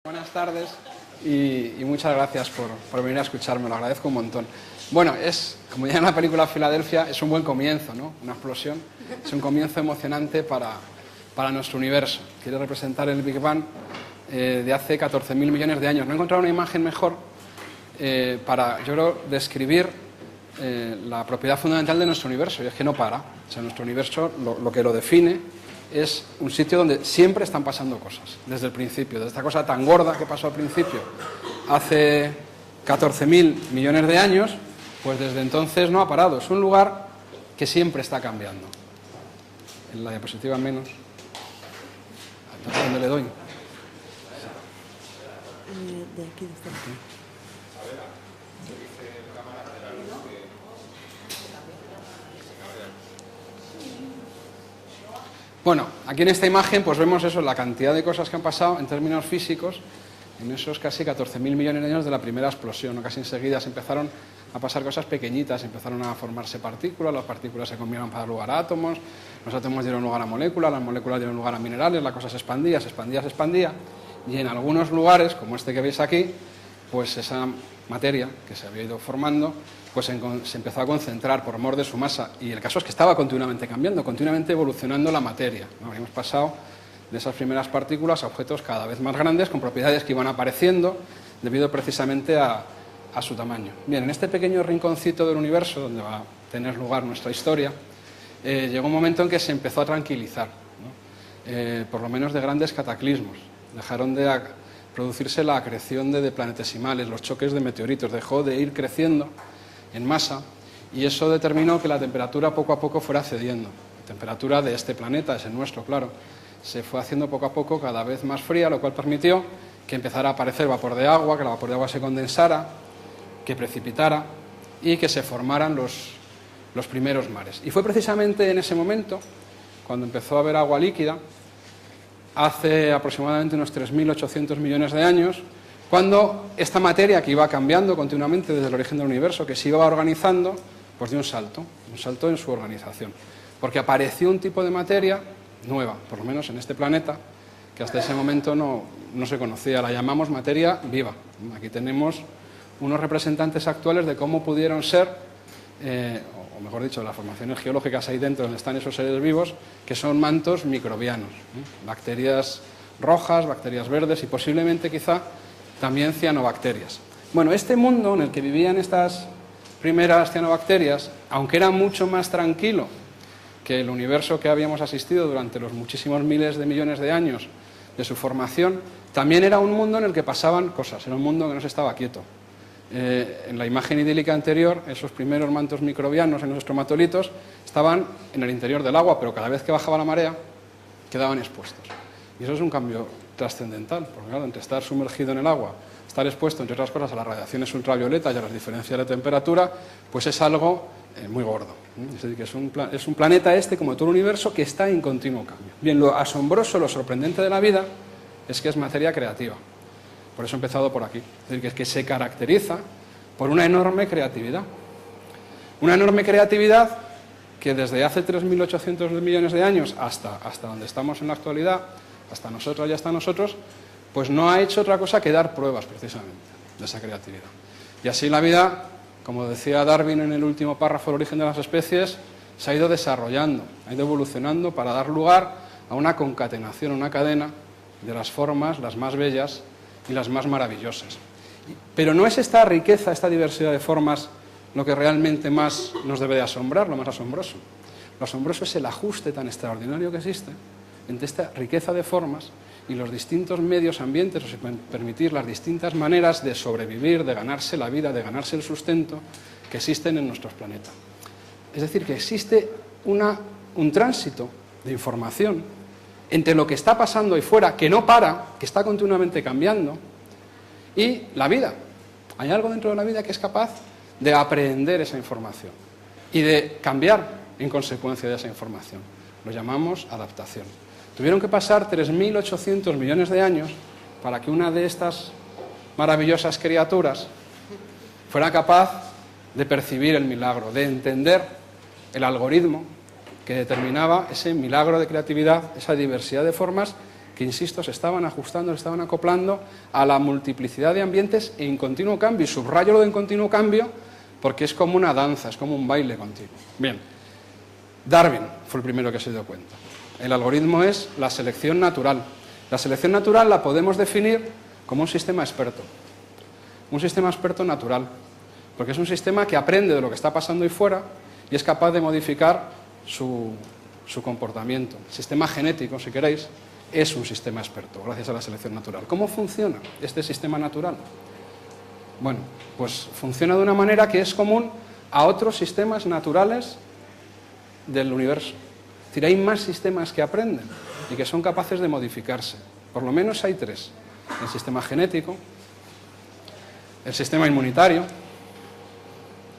Buenas tardes y muchas gracias por venir a escucharme, lo agradezco un montón. Bueno, como ya en la película Filadelfia, es un buen comienzo, ¿no? Una explosión, es un comienzo emocionante para nuestro universo. Quiere representar el Big Bang de hace 14.000 millones de años. No he encontrado una imagen mejor para, yo creo, describir la propiedad fundamental de nuestro universo, y es que no para. O sea, nuestro universo, lo que lo define es un sitio donde siempre están pasando cosas, desde el principio, desde esta cosa tan gorda que pasó al principio, hace 14.000 millones de años, pues desde entonces no ha parado. Es un lugar que siempre está cambiando. En la diapositiva menos. ¿Dónde le doy? De aquí, de aquí. Bueno, aquí en esta imagen pues vemos eso, la cantidad de cosas que han pasado en términos físicos en esos casi 14.000 millones de años de la primera explosión, ¿no? Casi enseguida se empezaron a pasar cosas pequeñitas, empezaron a formarse partículas, las partículas se combinan para dar lugar a átomos, los átomos dieron lugar a moléculas, las moléculas dieron lugar a minerales, la cosa se expandía, se expandía, se expandía, y en algunos lugares, como este que veis aquí, pues esa materia que se había ido formando pues se empezó a concentrar por mor de su masa, y el caso es que estaba continuamente cambiando, continuamente evolucionando la materia, ¿no? Habíamos pasado de esas primeras partículas a objetos cada vez más grandes, con propiedades que iban apareciendo debido precisamente a su tamaño. Bien, en este pequeño rinconcito del universo, donde va a tener lugar nuestra historia, llegó un momento en que se empezó a tranquilizar, ¿no? Por lo menos de grandes cataclismos. Dejaron de producirse la acreción de planetesimales, los choques de meteoritos, dejó de ir creciendo en masa, y eso determinó que la temperatura poco a poco fuera cediendo. La temperatura de este planeta, es el nuestro, claro, se fue haciendo poco a poco cada vez más fría, lo cual permitió que empezara a aparecer vapor de agua, que el vapor de agua se condensara, que precipitara y que se formaran los primeros mares. Y fue precisamente en ese momento, cuando empezó a haber agua líquida, hace aproximadamente unos 3.800 millones de años, cuando esta materia que iba cambiando continuamente desde el origen del universo, que se iba organizando, pues dio un salto en su organización. Porque apareció un tipo de materia nueva, por lo menos en este planeta, que hasta ese momento no se conocía, la llamamos materia viva. Aquí tenemos unos representantes actuales de cómo pudieron ser, o mejor dicho, las formaciones geológicas ahí dentro donde están esos seres vivos, que son mantos microbianos, bacterias rojas, bacterias verdes y posiblemente quizá también cianobacterias. Bueno, este mundo en el que vivían estas primeras cianobacterias, aunque era mucho más tranquilo que el universo que habíamos asistido durante los muchísimos miles de millones de años de su formación, también era un mundo en el que pasaban cosas, era un mundo que no se estaba quieto. En la imagen idílica anterior, esos primeros mantos microbianos en los estromatolitos estaban en el interior del agua, pero cada vez que bajaba la marea quedaban expuestos. Y eso es un cambio trascendental, porque claro, entre estar sumergido en el agua, estar expuesto, entre otras cosas, a las radiaciones ultravioletas y a las diferencias de temperatura, pues es algo muy gordo. Es decir, que es un planeta como todo el universo, que está en continuo cambio. Bien, lo asombroso, lo sorprendente de la vida es que es materia creativa. Por eso he empezado por aquí. Es decir, que se caracteriza por una enorme creatividad. Una enorme creatividad que desde hace 3.800 millones de años hasta donde estamos en la actualidad, hasta nosotros y hasta nosotros, pues no ha hecho otra cosa que dar pruebas precisamente de esa creatividad. Y así la vida, como decía Darwin en el último párrafo del origen de las especies, se ha ido desarrollando, ha ido evolucionando para dar lugar a una concatenación, una cadena de las formas, las más bellas y las más maravillosas. Pero no es esta riqueza, esta diversidad de formas lo que realmente más nos debe de asombrar, lo más asombroso. Lo asombroso es el ajuste tan extraordinario que existe entre esta riqueza de formas y los distintos medios ambientes, o sea, permitir las distintas maneras de sobrevivir, de ganarse la vida, de ganarse el sustento que existen en nuestros planetas. Es decir, que existe un tránsito de información entre lo que está pasando ahí fuera, que no para, que está continuamente cambiando, y la vida. Hay algo dentro de la vida que es capaz de aprehender esa información y de cambiar en consecuencia de esa información. Lo llamamos adaptación. Tuvieron que pasar 3.800 millones de años para que una de estas maravillosas criaturas fuera capaz de percibir el milagro, de entender el algoritmo que determinaba ese milagro de creatividad, esa diversidad de formas que que, insisto, se estaban ajustando, se estaban acoplando a la multiplicidad de ambientes en continuo cambio. Y subrayo lo de en continuo cambio porque es como una danza, es como un baile continuo. Bien, Darwin fue el primero que se dio cuenta. El algoritmo es la selección natural. La selección natural la podemos definir como un sistema experto. Un sistema experto natural, porque es un sistema que aprende de lo que está pasando ahí fuera y es capaz de modificar su comportamiento. El sistema genético, si queréis, es un sistema experto, gracias a la selección natural. ¿Cómo funciona este sistema natural? Bueno, pues funciona de una manera que es común a otros sistemas naturales del universo. Es decir, hay más sistemas que aprenden y que son capaces de modificarse. Por lo menos hay tres. El sistema genético, el sistema inmunitario,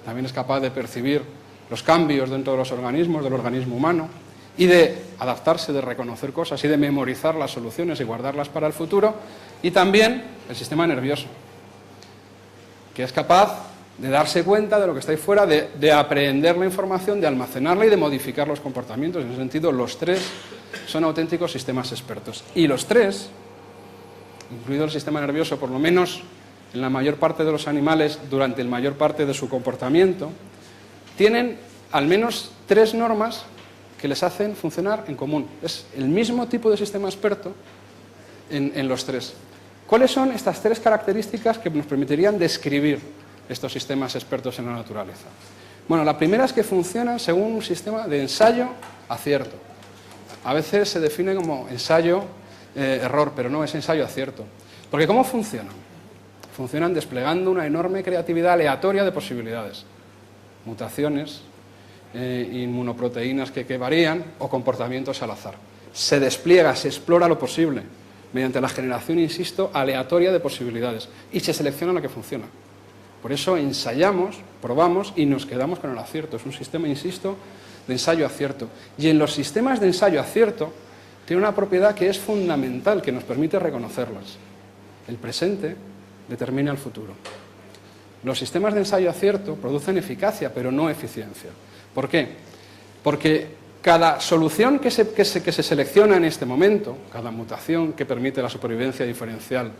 también es capaz de percibir los cambios dentro de los organismos, del organismo humano, y de adaptarse, de reconocer cosas y de memorizar las soluciones y guardarlas para el futuro, y también el sistema nervioso, que es capaz de darse cuenta de lo que está ahí fuera, de aprender la información, de almacenarla y de modificar los comportamientos. En ese sentido, los tres son auténticos sistemas expertos. Y los tres, incluido el sistema nervioso, por lo menos en la mayor parte de los animales, durante la mayor parte de su comportamiento, tienen al menos tres normas que les hacen funcionar en común. Es el mismo tipo de sistema experto en los tres. ¿Cuáles son estas tres características que nos permitirían describir estos sistemas expertos en la naturaleza? Bueno, la primera es que funcionan según un sistema de ensayo-acierto. A veces se define como ensayo-error, pero no, es ensayo-acierto. Porque ¿cómo funcionan? Funcionan desplegando una enorme creatividad aleatoria de posibilidades. Mutaciones, inmunoproteínas que varían o comportamientos al azar. Se despliega, se explora lo posible mediante la generación, insisto, aleatoria de posibilidades y se selecciona la que funciona. Por eso ensayamos, probamos y nos quedamos con el acierto. Es un sistema, insisto, de ensayo-acierto. Y en los sistemas de ensayo-acierto tiene una propiedad que es fundamental, que nos permite reconocerlas. El presente determina el futuro. Los sistemas de ensayo-acierto producen eficacia, pero no eficiencia. ¿Por qué? Porque cada solución que se selecciona en este momento, cada mutación que permite la supervivencia diferencial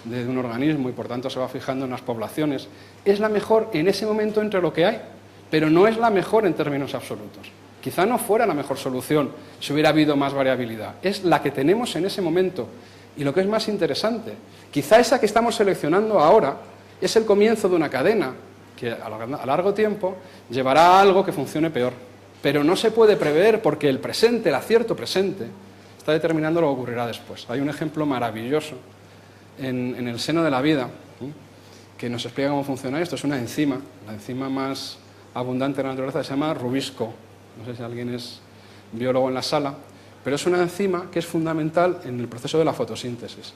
de un organismo y por tanto se va fijando en las poblaciones, es la mejor en ese momento entre lo que hay, pero no es la mejor en términos absolutos. Quizá no fuera la mejor solución si hubiera habido más variabilidad. Es la que tenemos en ese momento. Y lo que es más interesante, quizá esa que estamos seleccionando ahora es el comienzo de una cadena que a largo tiempo llevará a algo que funcione peor. Pero no se puede prever porque el presente, el acierto presente, está determinando lo que ocurrirá después. Hay un ejemplo maravilloso en el seno de la vida que nos explica cómo funciona esto. Es una enzima, la enzima más abundante en la naturaleza, se llama rubisco. No sé si alguien es biólogo en la sala, pero es una enzima que es fundamental en el proceso de la fotosíntesis.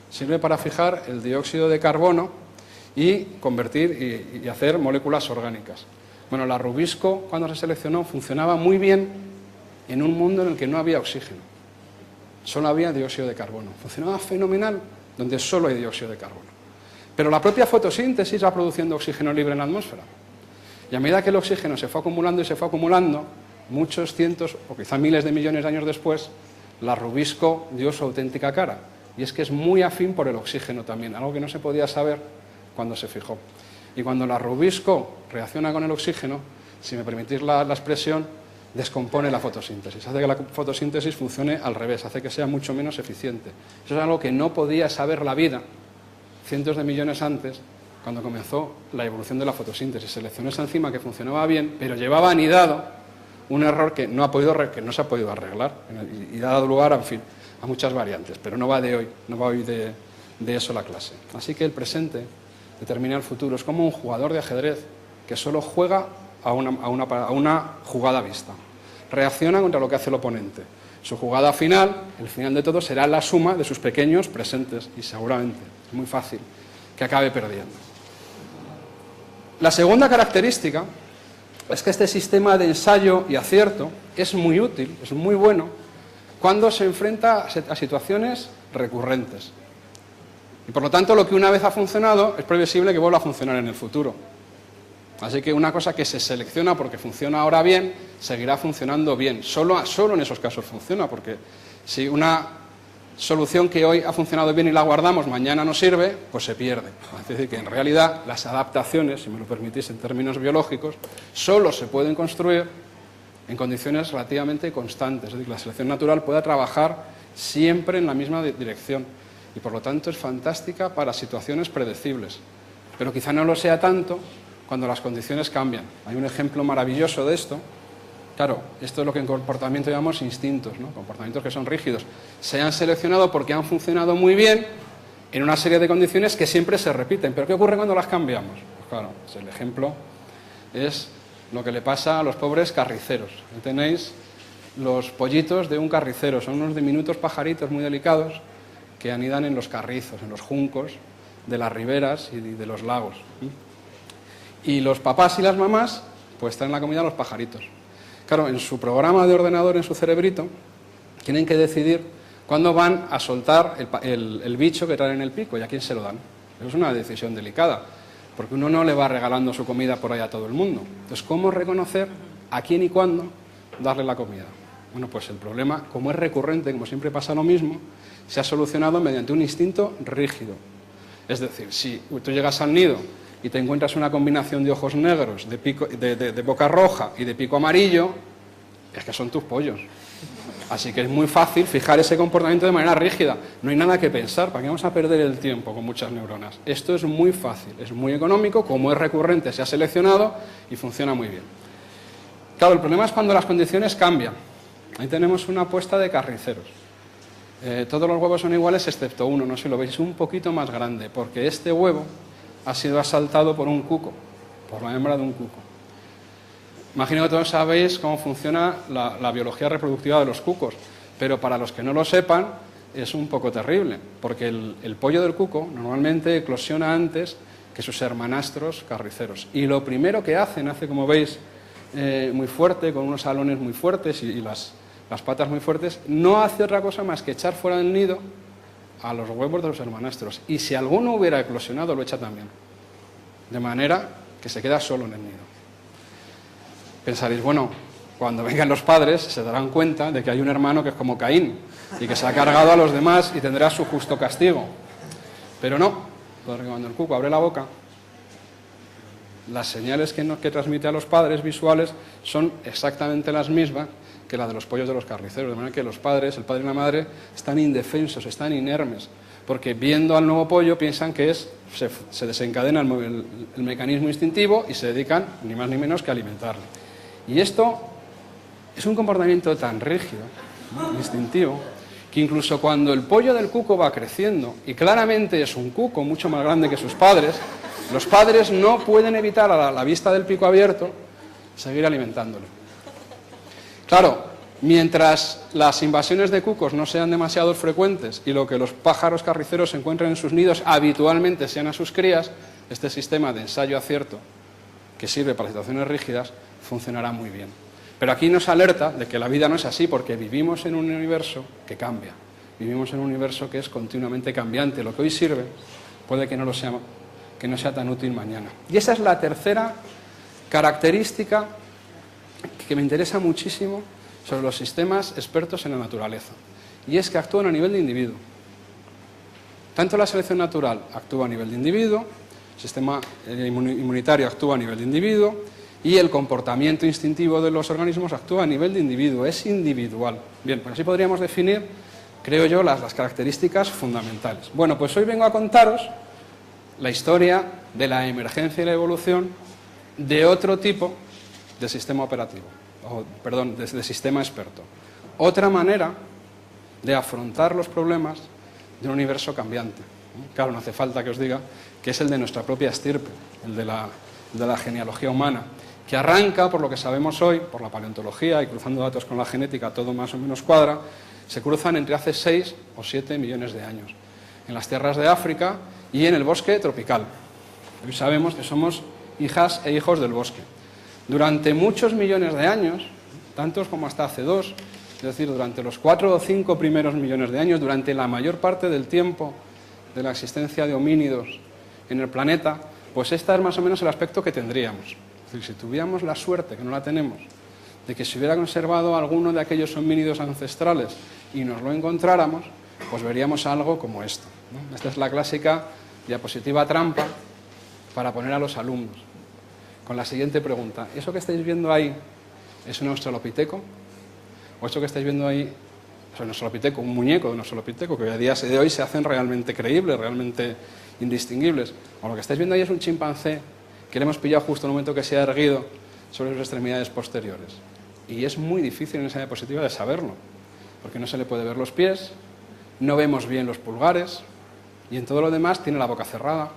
Sirve para fijar el dióxido de carbono y convertir y hacer moléculas orgánicas. Bueno, la rubisco, cuando se seleccionó, funcionaba muy bien en un mundo en el que no había oxígeno. Solo había dióxido de carbono. Funcionaba fenomenal donde solo hay dióxido de carbono. Pero la propia fotosíntesis va produciendo oxígeno libre en la atmósfera. Y a medida que el oxígeno se fue acumulando y se fue acumulando, muchos cientos o quizá miles de millones de años después, la rubisco dio su auténtica cara. Y es que es muy afín por el oxígeno también, algo que no se podía saber cuando se fijó. Y cuando la rubisco reacciona con el oxígeno, si me permitís la expresión, descompone la fotosíntesis. Hace que la fotosíntesis funcione al revés, hace que sea mucho menos eficiente. Eso es algo que no podía saber la vida cientos de millones antes, cuando comenzó la evolución de la fotosíntesis. Seleccionó esa enzima que funcionaba bien, pero llevaba anidado un error que no se ha podido arreglar y ha dado lugar, en fin, a muchas variantes. Pero no va de hoy de eso la clase. Así que el presente determina el futuro. Es como un jugador de ajedrez que solo juega a una jugada vista. Reacciona contra lo que hace el oponente. Su jugada final, el final de todo, será la suma de sus pequeños presentes y seguramente, es muy fácil, que acabe perdiendo. La segunda característica es que este sistema de ensayo y acierto es muy útil, es muy bueno, cuando se enfrenta a situaciones recurrentes. Y por lo tanto, lo que una vez ha funcionado es previsible que vuelva a funcionar en el futuro. Así que una cosa que se selecciona porque funciona ahora bien, seguirá funcionando bien. Solo en esos casos funciona, porque si solución que hoy ha funcionado bien y la guardamos, mañana no sirve, pues se pierde. Es decir, que en realidad las adaptaciones, si me lo permitís en términos biológicos, solo se pueden construir en condiciones relativamente constantes. Es decir, la selección natural puede trabajar siempre en la misma dirección y por lo tanto es fantástica para situaciones predecibles. Pero quizá no lo sea tanto cuando las condiciones cambian. Hay un ejemplo maravilloso de esto. Claro, esto es lo que en comportamiento llamamos instintos, ¿no? Comportamientos que son rígidos. Se han seleccionado porque han funcionado muy bien en una serie de condiciones que siempre se repiten. ¿Pero qué ocurre cuando las cambiamos? Pues claro, el ejemplo es lo que le pasa a los pobres carriceros. Ahí tenéis los pollitos de un carricero. Son unos diminutos pajaritos muy delicados que anidan en los carrizos, en los juncos de las riberas y de los lagos. Y los papás y las mamás pues traen la comida a los pajaritos. Claro, en su programa de ordenador, en su cerebrito, tienen que decidir cuándo van a soltar el bicho que traen en el pico y a quién se lo dan. Eso es una decisión delicada, porque uno no le va regalando su comida por ahí a todo el mundo. Entonces, ¿cómo reconocer a quién y cuándo darle la comida? Bueno, pues el problema, como es recurrente, como siempre pasa lo mismo, se ha solucionado mediante un instinto rígido. Es decir, si tú llegas al nido y te encuentras una combinación de ojos negros, de boca roja y de pico amarillo, es que son tus pollos. Así que es muy fácil fijar ese comportamiento de manera rígida. No hay nada que pensar, ¿para qué vamos a perder el tiempo con muchas neuronas? Esto es muy fácil, es muy económico, como es recurrente, se ha seleccionado y funciona muy bien. Claro, el problema es cuando las condiciones cambian. Ahí tenemos una puesta de carriceros. Todos los huevos son iguales excepto uno, no sé si lo veis, un poquito más grande, porque este huevo ha sido asaltado por un cuco, por la hembra de un cuco. Imagino que todos sabéis cómo funciona la biología reproductiva de los cucos, pero para los que no lo sepan es un poco terrible, porque el pollo del cuco normalmente eclosiona antes que sus hermanastros carriceros. Y lo primero que hace como veis, muy fuerte, con unos alones muy fuertes y las patas muy fuertes, no hace otra cosa más que echar fuera del nido a los huevos de los hermanastros. Y si alguno hubiera eclosionado, lo echa también. De manera que se queda solo en el nido. Pensaréis, bueno, cuando vengan los padres se darán cuenta de que hay un hermano que es como Caín y que se ha cargado a los demás y tendrá su justo castigo. Pero no, porque cuando el cuco abre la boca, las señales que transmite a los padres visuales son exactamente las mismas que la de los pollos de los carriceros, de manera que los padres, el padre y la madre, están indefensos, están inermes, porque viendo al nuevo pollo piensan que se desencadena el mecanismo instintivo y se dedican ni más ni menos que a alimentarle. Y esto es un comportamiento tan rígido, ¿no?, instintivo, que incluso cuando el pollo del cuco va creciendo, y claramente es un cuco mucho más grande que sus padres, los padres no pueden evitar a la vista del pico abierto seguir alimentándolo. Claro, mientras las invasiones de cucos no sean demasiado frecuentes y lo que los pájaros carriceros se encuentren en sus nidos habitualmente sean a sus crías, este sistema de ensayo-acierto, que sirve para situaciones rígidas, funcionará muy bien. Pero aquí nos alerta de que la vida no es así, porque vivimos en un universo que cambia. Vivimos en un universo que es continuamente cambiante. Lo que hoy sirve puede que no sea tan útil mañana. Y esa es la tercera característica que me interesa muchísimo sobre los sistemas expertos en la naturaleza, y es que actúan a nivel de individuo. Tanto la selección natural actúa a nivel de individuo, el sistema inmunitario actúa a nivel de individuo, y el comportamiento instintivo de los organismos actúa a nivel de individuo, es individual. Bien, pues así podríamos definir, creo yo, las características fundamentales. Bueno, pues hoy vengo a contaros la historia de la emergencia y la evolución de otro tipo de sistema operativo, de sistema experto. Otra manera de afrontar los problemas de un universo cambiante. Claro, no hace falta que os diga que es el de nuestra propia estirpe, el de la genealogía humana, que arranca, por lo que sabemos hoy, por la paleontología y cruzando datos con la genética, todo más o menos cuadra, se cruzan entre hace 6 o 7 millones de años, en las tierras de África y en el bosque tropical. Hoy sabemos que somos hijas e hijos del bosque. Durante muchos millones de años, tantos como hasta hace 2, es decir, durante los 4 o 5 primeros millones de años, durante la mayor parte del tiempo de la existencia de homínidos en el planeta, pues este es más o menos el aspecto que tendríamos. Es decir, si tuviéramos la suerte, que no la tenemos, de que se hubiera conservado alguno de aquellos homínidos ancestrales y nos lo encontráramos, pues veríamos algo como esto, ¿no? Esta es la clásica diapositiva trampa para poner a los alumnos, con la siguiente pregunta: ¿eso que estáis viendo ahí es un australopiteco? ¿O eso que estáis viendo ahí es un australopiteco, un muñeco de un australopiteco, que a día de hoy se hacen realmente creíbles, realmente indistinguibles? ¿O lo que estáis viendo ahí es un chimpancé que le hemos pillado justo en el momento que se ha erguido sobre sus extremidades posteriores? Y es muy difícil en esa diapositiva de saberlo, porque no se le puede ver los pies, no vemos bien los pulgares, y en todo lo demás tiene la boca cerrada,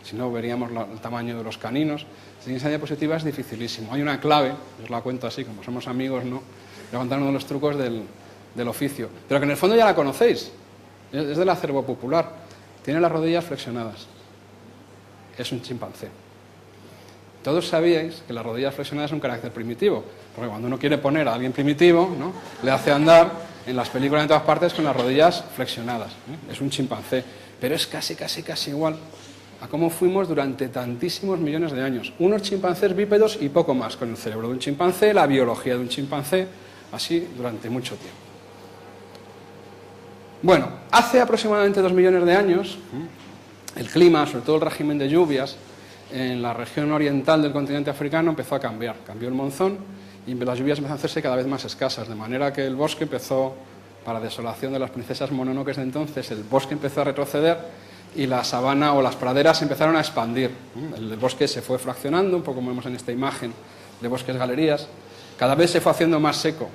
si no veríamos el tamaño de los caninos. En esa diapositiva es dificilísimo. Hay una clave, os la cuento así, como somos amigos, ¿no?, voy a contar uno de los trucos del oficio, pero que en el fondo ya la conocéis, es del acervo popular. Tiene las rodillas flexionadas, es un chimpancé. Todos sabíais que las rodillas flexionadas es un carácter primitivo, porque cuando uno quiere poner a alguien primitivo, ¿no?, le hace andar en las películas en todas partes con las rodillas flexionadas, ¿eh? Es un chimpancé, pero es casi igual a cómo fuimos durante tantísimos millones de años. Unos chimpancés bípedos y poco más, con el cerebro de un chimpancé, la biología de un chimpancé, así durante mucho tiempo. Bueno, hace aproximadamente 2 millones de años, el clima, sobre todo el régimen de lluvias, en la región oriental del continente africano empezó a cambiar. Cambió el monzón y las lluvias empezaron a hacerse cada vez más escasas, de manera que el bosque empezó, para desolación de las princesas mononoques de entonces, el bosque empezó a retroceder y la sabana o las praderas empezaron a expandir. El bosque se fue fraccionando, un poco como vemos en esta imagen de bosques galerías. Cada vez se fue haciendo más seco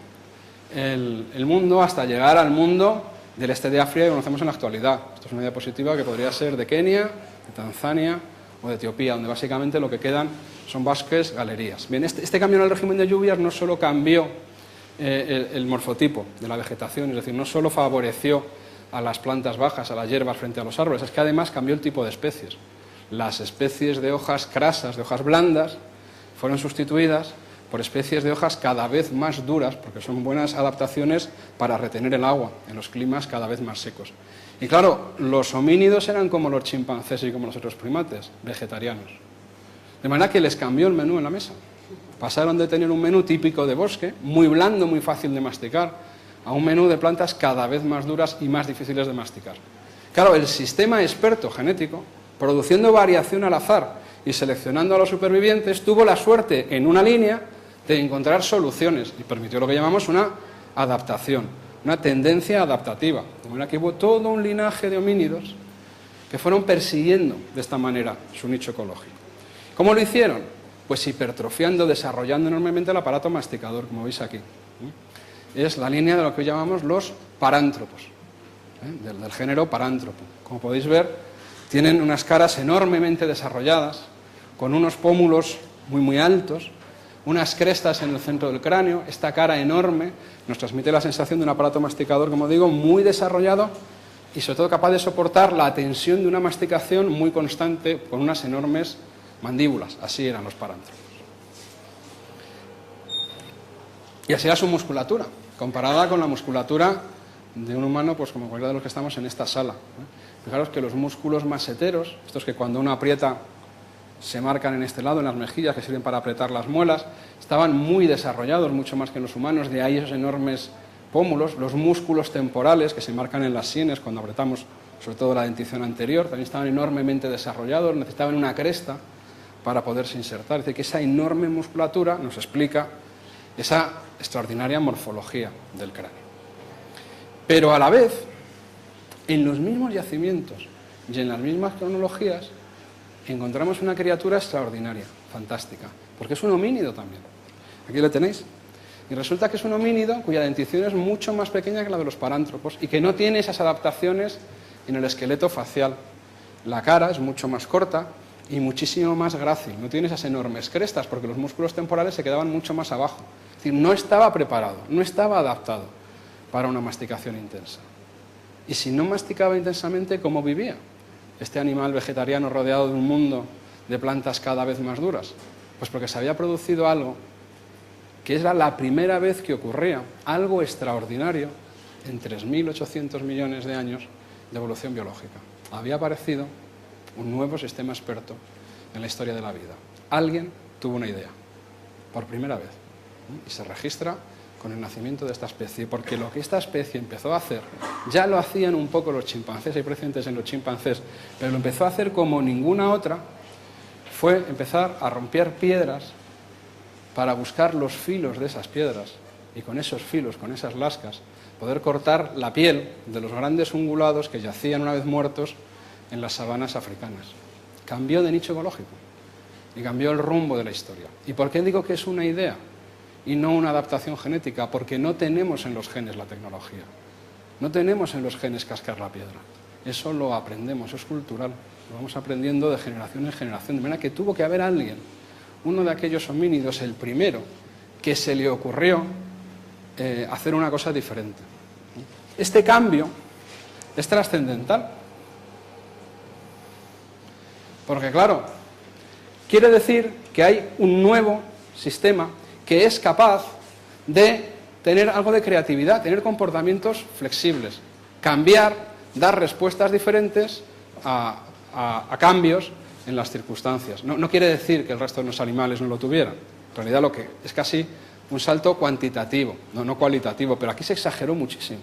el mundo, hasta llegar al mundo del este de África que conocemos en la actualidad. Esto es una diapositiva que podría ser de Kenia, de Tanzania o de Etiopía, donde básicamente lo que quedan son bosques galerías. Bien, este cambio en el régimen de lluvias no solo cambió el morfotipo de la vegetación, es decir, no solo favoreció a las plantas bajas, a las hierbas frente a los árboles, es que además cambió el tipo de especies. Las especies de hojas crasas, de hojas blandas, fueron sustituidas por especies de hojas cada vez más duras, porque son buenas adaptaciones para retener el agua en los climas cada vez más secos. Y claro, los homínidos eran como los chimpancés y como los otros primates, vegetarianos. De manera que les cambió el menú en la mesa. Pasaron de tener un menú típico de bosque, muy blando, muy fácil de masticar, a un menú de plantas cada vez más duras y más difíciles de masticar. Claro, el sistema experto genético, produciendo variación al azar y seleccionando a los supervivientes, tuvo la suerte en una línea de encontrar soluciones y permitió lo que llamamos una adaptación, una tendencia adaptativa. De manera que hubo todo un linaje de homínidos que fueron persiguiendo de esta manera su nicho ecológico. ¿Cómo lo hicieron? Pues hipertrofiando, desarrollando enormemente el aparato masticador, como veis aquí. Es la línea de lo que hoy llamamos los parántropos, del género parántropo. Como podéis ver, tienen unas caras enormemente desarrolladas, con unos pómulos muy altos, unas crestas en el centro del cráneo. Esta cara enorme nos transmite la sensación de un aparato masticador, como digo, muy desarrollado y sobre todo capaz de soportar la tensión de una masticación muy constante con unas enormes mandíbulas. Así eran los parántropos. Y así era su musculatura, comparada con la musculatura de un humano, pues como cualquiera de los que estamos en esta sala. Fijaros que los músculos maseteros, estos que cuando uno aprieta se marcan en este lado, en las mejillas, que sirven para apretar las muelas, estaban muy desarrollados, mucho más que en los humanos, de ahí esos enormes pómulos. Los músculos temporales, que se marcan en las sienes cuando apretamos, sobre todo la dentición anterior, también estaban enormemente desarrollados, necesitaban una cresta para poderse insertar. Es decir, que esa enorme musculatura nos explica esa extraordinaria morfología del cráneo. Pero a la vez, en los mismos yacimientos y en las mismas cronologías, encontramos una criatura extraordinaria, fantástica, porque es un homínido también. Aquí lo tenéis. Y resulta que es un homínido cuya dentición es mucho más pequeña que la de los parántropos y que no tiene esas adaptaciones en el esqueleto facial. La cara es mucho más corta y muchísimo más grácil. No tiene esas enormes crestas porque los músculos temporales se quedaban mucho más abajo. Es decir, no estaba preparado, no estaba adaptado para una masticación intensa. Y si no masticaba intensamente, ¿cómo vivía este animal vegetariano rodeado de un mundo de plantas cada vez más duras? Pues porque se había producido algo que era la primera vez que ocurría, algo extraordinario en 3.800 millones de años de evolución biológica. Había aparecido un nuevo sistema experto en la historia de la vida. Alguien tuvo una idea, por primera vez, y se registra con el nacimiento de esta especie, porque lo que esta especie empezó a hacer, ya lo hacían un poco los chimpancés, hay precedentes en los chimpancés, pero lo empezó a hacer como ninguna otra, fue empezar a romper piedras para buscar los filos de esas piedras, y con esos filos, con esas lascas, poder cortar la piel de los grandes ungulados que yacían una vez muertos en las sabanas africanas. Cambió de nicho ecológico y cambió el rumbo de la historia. ¿Y por qué digo que es una idea y no una adaptación genética? Porque no tenemos en los genes la tecnología, no tenemos en los genes cascar la piedra. Eso lo aprendemos, eso es cultural, lo vamos aprendiendo de generación en generación. De manera que tuvo que haber alguien, uno de aquellos homínidos, el primero, que se le ocurrió hacer una cosa diferente. Este cambio es trascendental, porque claro, quiere decir que hay un nuevo sistema que es capaz de tener algo de creatividad, tener comportamientos flexibles, cambiar, dar respuestas diferentes a cambios en las circunstancias. No quiere decir que el resto de los animales no lo tuvieran. En realidad lo que es casi un salto cuantitativo, no cualitativo, pero aquí se exageró muchísimo.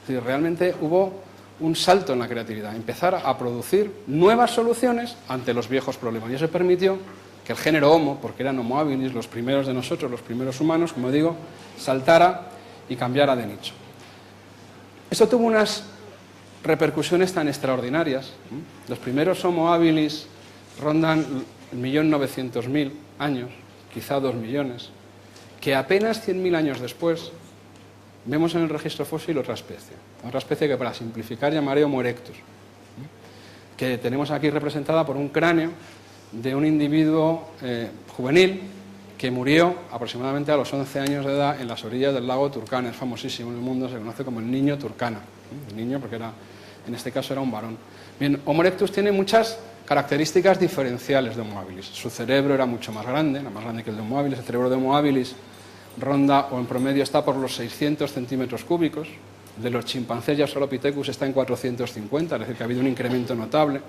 Es decir, realmente hubo un salto en la creatividad, empezar a producir nuevas soluciones ante los viejos problemas. Y eso permitió que el género Homo, porque eran Homo habilis, los primeros de nosotros, los primeros humanos, como digo, saltara y cambiara de nicho. Esto tuvo unas repercusiones tan extraordinarias. Los primeros Homo habilis rondan 1.900.000 años, quizá 2 millones, que apenas 100.000 años después vemos en el registro fósil otra especie que para simplificar llamaré Homo erectus, que tenemos aquí representada por un cráneo de un individuo juvenil que murió aproximadamente a los 11 años de edad en las orillas del lago Turkana. Es famosísimo en el mundo, se conoce como el niño Turkana. El niño porque en este caso era un varón. Bien, Homo erectus tiene muchas características diferenciales de Homo habilis. Su cerebro era mucho más grande, era más grande que el de Homo habilis. El cerebro de Homo habilis ronda o en promedio está por los 600 centímetros cúbicos. El de los chimpancés y Australopithecus está en 450, es decir, que ha habido un incremento notable.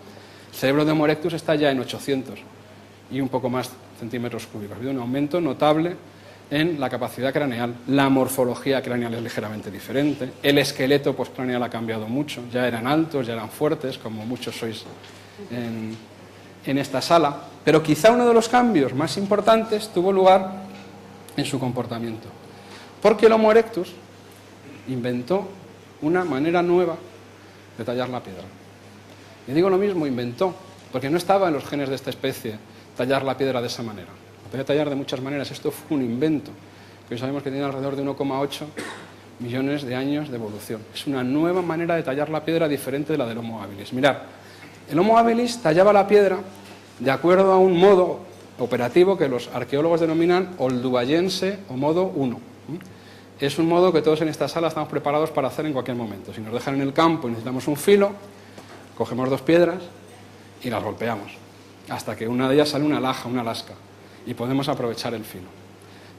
El cerebro de Homo erectus está ya en 800 y un poco más centímetros cúbicos. Ha habido un aumento notable en la capacidad craneal. La morfología craneal es ligeramente diferente. El esqueleto postcraneal ha cambiado mucho. Ya eran altos, ya eran fuertes, como muchos sois en esta sala. Pero quizá uno de los cambios más importantes tuvo lugar en su comportamiento. Porque el Homo erectus inventó una manera nueva de tallar la piedra. Y digo lo mismo, inventó, porque no estaba en los genes de esta especie tallar la piedra de esa manera. La podía tallar de muchas maneras. Esto fue un invento, que hoy sabemos que tiene alrededor de 1,8 millones de años de evolución. Es una nueva manera de tallar la piedra diferente de la del Homo habilis. Mirad, el Homo habilis tallaba la piedra de acuerdo a un modo operativo que los arqueólogos denominan olduayense o modo 1. Es un modo que todos en esta sala estamos preparados para hacer en cualquier momento. Si nos dejan en el campo y necesitamos un filo, cogemos 2 piedras y las golpeamos, hasta que una de ellas sale una laja, una lasca, y podemos aprovechar el filo.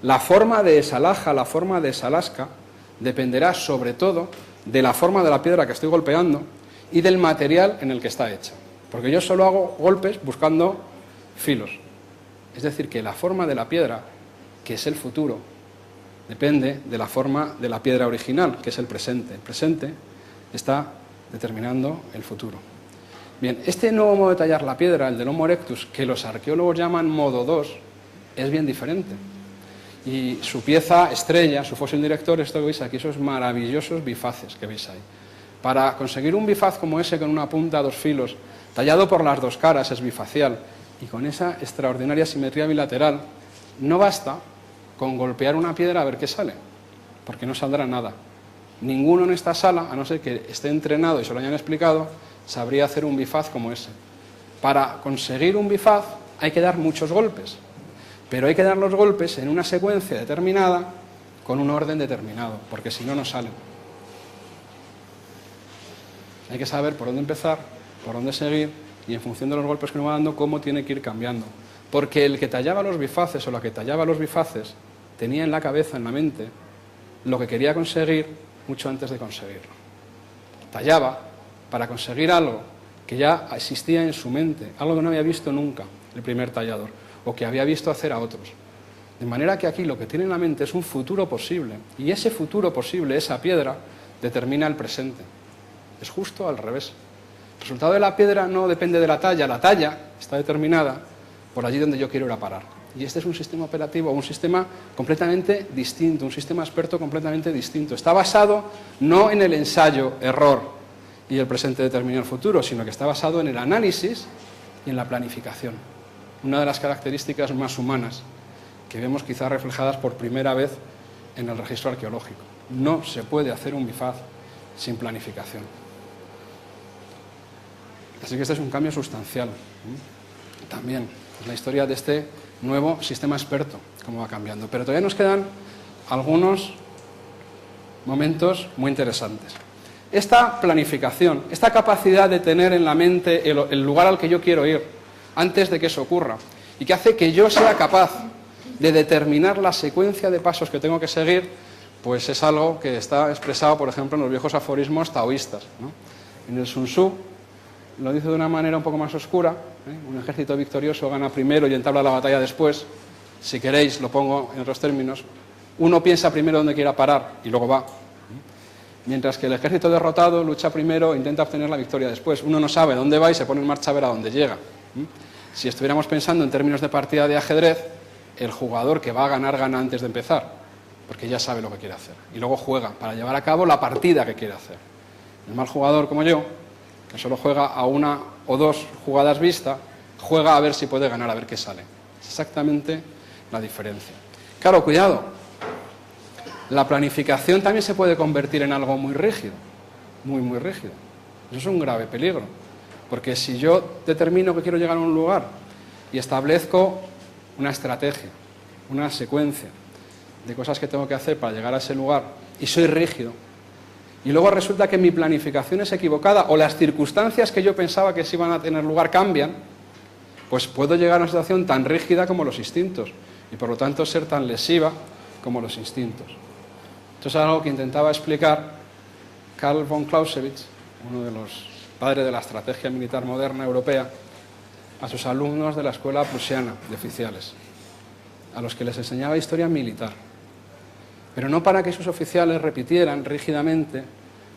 La forma de esa laja, la forma de esa lasca, dependerá sobre todo de la forma de la piedra que estoy golpeando y del material en el que está hecha. Porque yo solo hago golpes buscando filos. Es decir, que la forma de la piedra, que es el futuro, depende de la forma de la piedra original, que es el presente. El presente está determinando el futuro. Bien, este nuevo modo de tallar la piedra, el del Homo erectus, que los arqueólogos llaman modo 2, es bien diferente. Y su pieza estrella, su fósil director, esto que veis aquí, esos maravillosos bifaces que veis ahí. Para conseguir un bifaz como ese, con una punta a 2 filos, tallado por las 2 caras, es bifacial, y con esa extraordinaria simetría bilateral, no basta con golpear una piedra a ver qué sale, porque no saldrá nada. Ninguno en esta sala, a no ser que esté entrenado y se lo hayan explicado, sabría hacer un bifaz como ese. Para conseguir un bifaz hay que dar muchos golpes, pero hay que dar los golpes en una secuencia determinada, con un orden determinado, porque si no, no salen. Hay que saber por dónde empezar, por dónde seguir, y en función de los golpes que uno va dando, cómo tiene que ir cambiando. Porque el que tallaba los bifaces o la que tallaba los bifaces tenía en la cabeza, en la mente, lo que quería conseguir mucho antes de conseguirlo. Tallaba para conseguir algo que ya existía en su mente, algo que no había visto nunca el primer tallador, o que había visto hacer a otros. De manera que aquí lo que tiene en la mente es un futuro posible, y ese futuro posible, esa piedra, determina el presente. Es justo al revés. El resultado de la piedra no depende de la talla está determinada por allí donde yo quiero ir a parar. Y este es un sistema operativo, un sistema completamente distinto, un sistema experto completamente distinto. Está basado no en el ensayo-error y el presente determina el futuro, sino que está basado en el análisis y en la planificación. Una de las características más humanas que vemos quizás reflejadas por primera vez en el registro arqueológico. No se puede hacer un bifaz sin planificación. Así que este es un cambio sustancial. También es la historia de este nuevo sistema experto, cómo va cambiando. Pero todavía nos quedan algunos momentos muy interesantes. Esta planificación, esta capacidad de tener en la mente el lugar al que yo quiero ir antes de que eso ocurra, y que hace que yo sea capaz de determinar la secuencia de pasos que tengo que seguir, pues es algo que está expresado, por ejemplo, en los viejos aforismos taoístas, ¿no? En el Sun Tzu lo dice de una manera un poco más oscura, un ejército victorioso gana primero y entabla la batalla después. Si queréis, lo pongo en otros términos, uno piensa primero dónde quiera parar y luego va, mientras que el ejército derrotado lucha primero e intenta obtener la victoria después. Uno no sabe dónde va y se pone en marcha a ver a dónde llega. Si estuviéramos pensando en términos de partida de ajedrez, el jugador que va a ganar gana antes de empezar, porque ya sabe lo que quiere hacer, y luego juega para llevar a cabo la partida que quiere hacer. El mal jugador, como yo, que solo juega a una o dos jugadas vista, juega a ver si puede ganar, a ver qué sale. Es exactamente la diferencia. Claro, cuidado, la planificación también se puede convertir en algo muy rígido, muy rígido. Eso es un grave peligro, porque si yo determino que quiero llegar a un lugar y establezco una estrategia, una secuencia de cosas que tengo que hacer para llegar a ese lugar, y soy rígido, y luego resulta que mi planificación es equivocada o las circunstancias que yo pensaba que sí iban a tener lugar cambian, pues puedo llegar a una situación tan rígida como los instintos y por lo tanto ser tan lesiva como los instintos. Esto es algo que intentaba explicar Karl von Clausewitz, uno de los padres de la estrategia militar moderna europea, a sus alumnos de la escuela prusiana de oficiales, a los que les enseñaba historia militar. Pero no para que sus oficiales repitieran rígidamente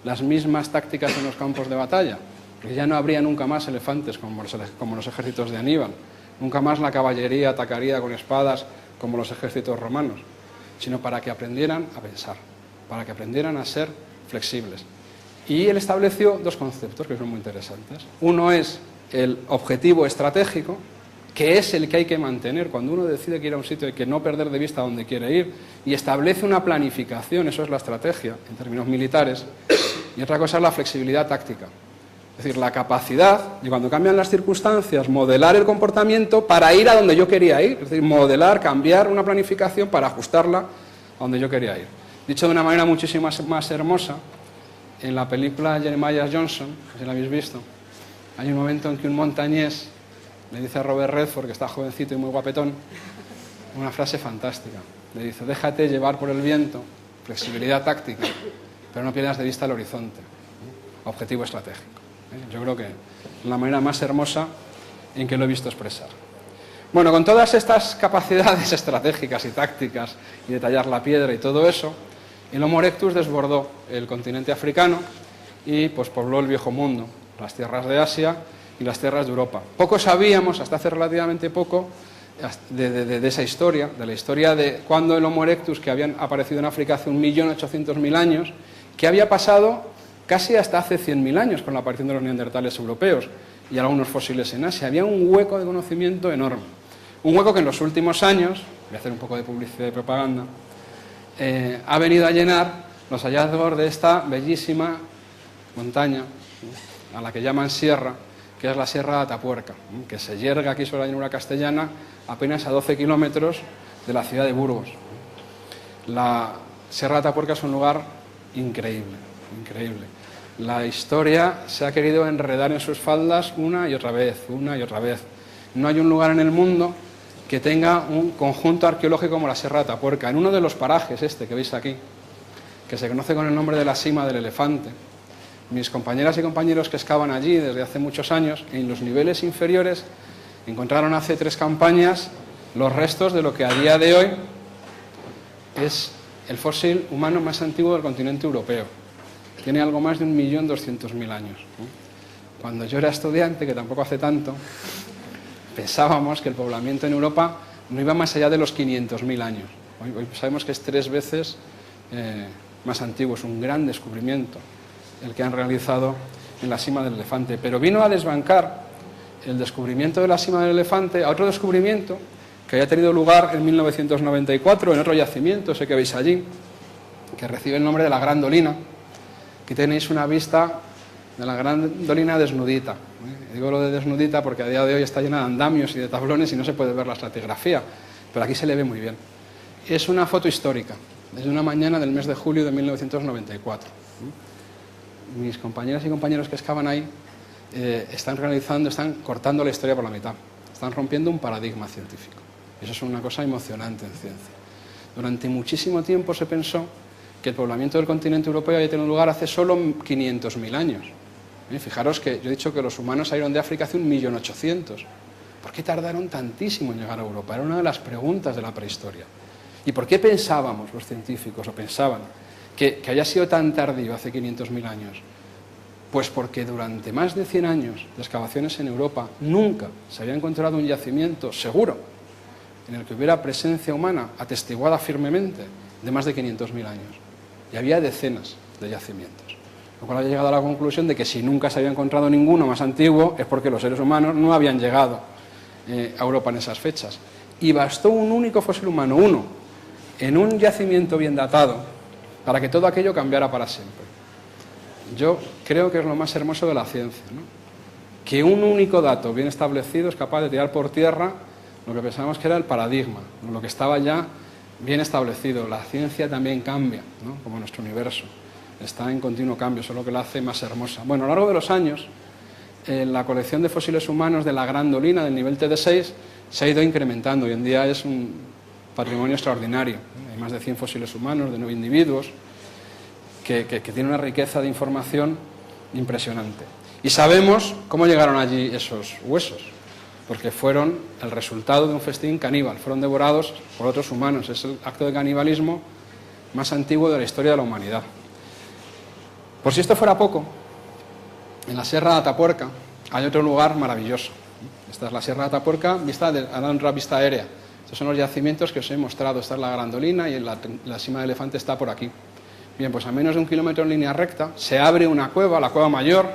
las mismas tácticas en los campos de batalla, porque ya no habría nunca más elefantes como los ejércitos de Aníbal, nunca más la caballería atacaría con espadas como los ejércitos romanos, sino para que aprendieran a pensar, para que aprendieran a ser flexibles. Y él estableció dos conceptos que son muy interesantes. Uno es el objetivo estratégico, que es el que hay que mantener cuando uno decide que ir a un sitio y que no perder de vista dónde quiere ir, y establece una planificación, eso es la estrategia en términos militares, y otra cosa es la flexibilidad táctica, es decir, la capacidad de cuando cambian las circunstancias, modelar el comportamiento para ir a donde yo quería ir, es decir, modelar, cambiar una planificación para ajustarla a donde yo quería ir. Dicho de una manera muchísimo más hermosa, en la película Jeremiah Johnson, si la habéis visto, hay un momento en que un montañés le dice a Robert Redford, que está jovencito y muy guapetón, una frase fantástica. Le dice, déjate llevar por el viento, flexibilidad táctica, pero no pierdas de vista el horizonte, objetivo estratégico. Yo creo que es la manera más hermosa en que lo he visto expresar. Bueno, con todas estas capacidades estratégicas y tácticas, y detallar la piedra y todo eso, el Homo erectus desbordó el continente africano y pues pobló el viejo mundo, las tierras de Asia y las tierras de Europa. Poco sabíamos, hasta hace relativamente poco, de esa historia, de la historia de cuando el Homo erectus, que habían aparecido en África hace 1.800.000 años, que había pasado casi hasta hace 100.000 años con la aparición de los neandertales europeos y algunos fósiles en Asia. Había un hueco de conocimiento enorme. Un hueco que en los últimos años, voy a hacer un poco de publicidad y propaganda, ha venido a llenar los hallazgos de esta bellísima montaña, a la que llaman sierra, que es la Sierra de Atapuerca, que se yerga aquí sobre la llanura castellana, apenas a 12 kilómetros de la ciudad de Burgos. La Sierra de Atapuerca es un lugar increíble, increíble. La historia se ha querido enredar en sus faldas una y otra vez, una y otra vez. No hay un lugar en el mundo que tenga un conjunto arqueológico como la Sierra de Atapuerca. En uno de los parajes que veis aquí, que se conoce con el nombre de la Sima del Elefante, mis compañeras y compañeros que excavan allí desde hace muchos años, en los niveles inferiores, encontraron hace 3 campañas los restos de lo que a día de hoy es el fósil humano más antiguo del continente europeo. Tiene algo más de 1.200.000 años. Cuando yo era estudiante, que tampoco hace tanto, pensábamos que el poblamiento en Europa no iba más allá de los 500.000 años. Hoy sabemos que es 3 veces más antiguo, es un gran descubrimiento el que han realizado en la cima del Elefante. Pero vino a desbancar el descubrimiento de la cima del Elefante a otro descubrimiento que había tenido lugar en 1994 en otro yacimiento, ese que veis allí, que recibe el nombre de la Gran Dolina. Aquí tenéis una vista de la Gran Dolina desnudita. Digo lo de desnudita porque a día de hoy está llena de andamios y de tablones y no se puede ver la estratigrafía, pero aquí se le ve muy bien. Es una foto histórica, desde una mañana del mes de julio de 1994. Mis compañeras y compañeros que excavan ahí están cortando la historia por la mitad, están rompiendo un paradigma científico. Eso es una cosa emocionante en ciencia. Durante muchísimo tiempo se pensó que el poblamiento del continente europeo había tenido lugar hace solo 500.000 años. Fijaros que yo he dicho que los humanos salieron de África hace 1.800.000. ¿Por qué tardaron tantísimo en llegar a Europa? Era una de las preguntas de la prehistoria. ¿Y por qué pensábamos los científicos, o pensaban, que haya sido tan tardío hace 500.000 años? Pues porque durante más de 100 años de excavaciones en Europa nunca se había encontrado un yacimiento seguro en el que hubiera presencia humana atestiguada firmemente de más de 500.000 años. Y había decenas de yacimientos. Lo cual ha llegado a la conclusión de que si nunca se había encontrado ninguno más antiguo es porque los seres humanos no habían llegado a Europa en esas fechas. Y bastó un único fósil humano, uno, en un yacimiento bien datado, para que todo aquello cambiara para siempre. Yo creo que es lo más hermoso de la ciencia, ¿no? Que un único dato bien establecido es capaz de tirar por tierra lo que pensábamos que era el paradigma, lo que estaba ya bien establecido. La ciencia también cambia, ¿no? Como nuestro universo. Está en continuo cambio, eso es lo que la hace más hermosa. Bueno, a lo largo de los años, la colección de fósiles humanos de la Gran Dolina, del nivel TD6, se ha ido incrementando. Hoy en día es un patrimonio extraordinario. Hay más de 100 fósiles humanos de 9 individuos que tienen una riqueza de información impresionante. Y sabemos cómo llegaron allí esos huesos, porque fueron el resultado de un festín caníbal, fueron devorados por otros humanos. Es el acto de canibalismo más antiguo de la historia de la humanidad. Por si esto fuera poco, en la Sierra de Atapuerca hay otro lugar maravilloso. Esta es la Sierra de Atapuerca, a la vista aérea. Estos son los yacimientos que os he mostrado. Esta es la Gran Dolina y la cima del Elefante está por aquí. Bien, pues a menos de 1 kilómetro en línea recta se abre una cueva, la Cueva Mayor,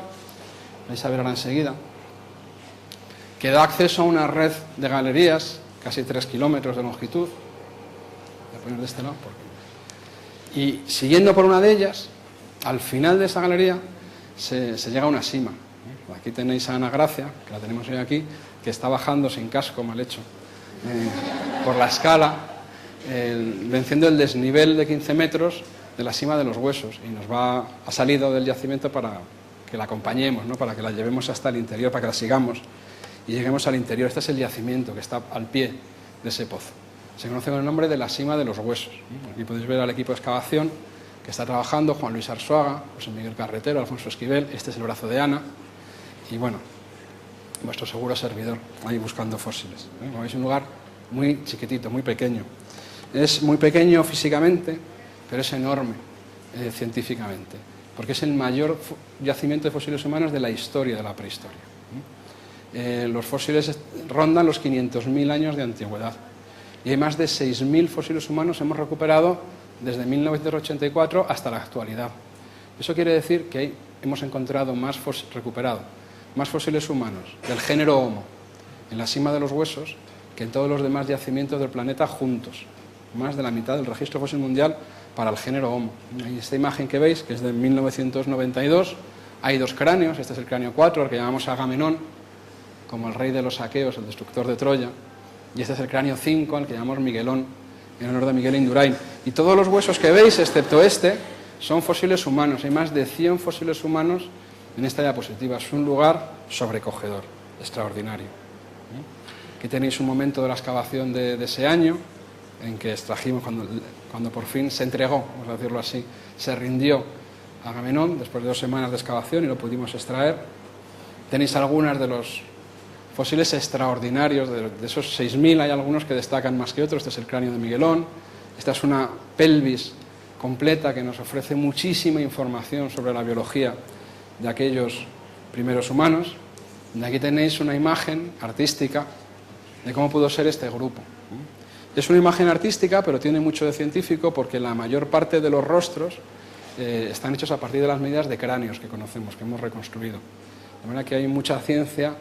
vais a ver ahora enseguida, que da acceso a una red de galerías, casi 3 kilómetros de longitud. Voy a poner de este lado. Y siguiendo por una de ellas, al final de esa galería se llega a una cima. Aquí tenéis a Ana Gracia, que la tenemos hoy aquí, que está bajando sin casco, mal hecho, por la escala, venciendo el desnivel de 15 metros de la cima de los huesos, y ha salido del yacimiento para que la acompañemos, ¿no? Para que la llevemos hasta el interior, para que la sigamos y lleguemos al interior. Este es el yacimiento que está al pie de ese pozo. Se conoce con el nombre de la cima de los huesos. Aquí podéis ver al equipo de excavación que está trabajando: Juan Luis Arzuaga, José Miguel Carretero, Alfonso Esquivel. Este es el brazo de Ana y, bueno, vuestro seguro servidor ahí buscando fósiles. Como veis, un lugar muy chiquitito, muy pequeño. Es muy pequeño físicamente, pero es enorme científicamente, porque es el mayor yacimiento de fósiles humanos de la historia de la prehistoria. Los fósiles rondan los 500.000 años de antigüedad y hay más de 6.000 fósiles humanos hemos recuperado desde 1984 hasta la actualidad. Eso quiere decir que hemos encontrado más fósiles humanos del género Homo en la cima de los huesos que en todos los demás yacimientos del planeta juntos. Más de la mitad del registro fósil mundial para el género Homo. Y esta imagen que veis, que es de 1992, hay 2 cráneos. Este es el cráneo 4, el que llamamos Agamenón, como el rey de los aqueos, el destructor de Troya. Y este es el cráneo 5, al que llamamos Miguelón, en honor de Miguel Indurain. Y todos los huesos que veis, excepto este, son fósiles humanos. Hay más de 100 fósiles humanos en esta diapositiva. Es un lugar sobrecogedor, extraordinario. Aquí tenéis un momento de la excavación de ese año, en que extrajimos, cuando por fin se entregó, vamos a decirlo así, se rindió Agamenón después de 2 semanas de excavación y lo pudimos extraer. Tenéis algunas de los fósiles extraordinarios, de esos 6.000 hay algunos que destacan más que otros. Este es el cráneo de Miguelón. Esta es una pelvis completa que nos ofrece muchísima información sobre la biología de aquellos primeros humanos. Y aquí tenéis una imagen artística de cómo pudo ser este grupo. Es una imagen artística, pero tiene mucho de científico, porque la mayor parte de los rostros están hechos a partir de las medidas de cráneos que conocemos, que hemos reconstruido. De manera que hay mucha ciencia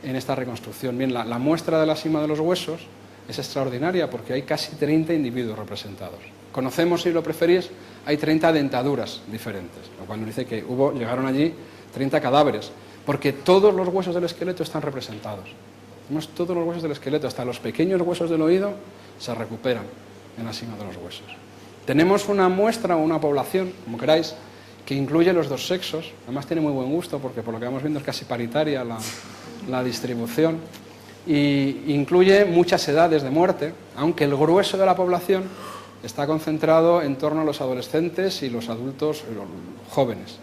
en esta reconstrucción. Bien, la muestra de la sima de los huesos es extraordinaria porque hay casi 30 individuos representados. Conocemos, si lo preferís, hay 30 dentaduras diferentes, lo cual nos dice que llegaron allí 30 cadáveres, porque todos los huesos del esqueleto están representados. Tenemos todos los huesos del esqueleto, hasta los pequeños huesos del oído se recuperan en la sima de los huesos. Tenemos una muestra o una población, como queráis, que incluye los dos sexos. Además tiene muy buen gusto porque por lo que vamos viendo es casi paritaria la distribución, y incluye muchas edades de muerte, aunque el grueso de la población está concentrado en torno a los adolescentes y los adultos jóvenes,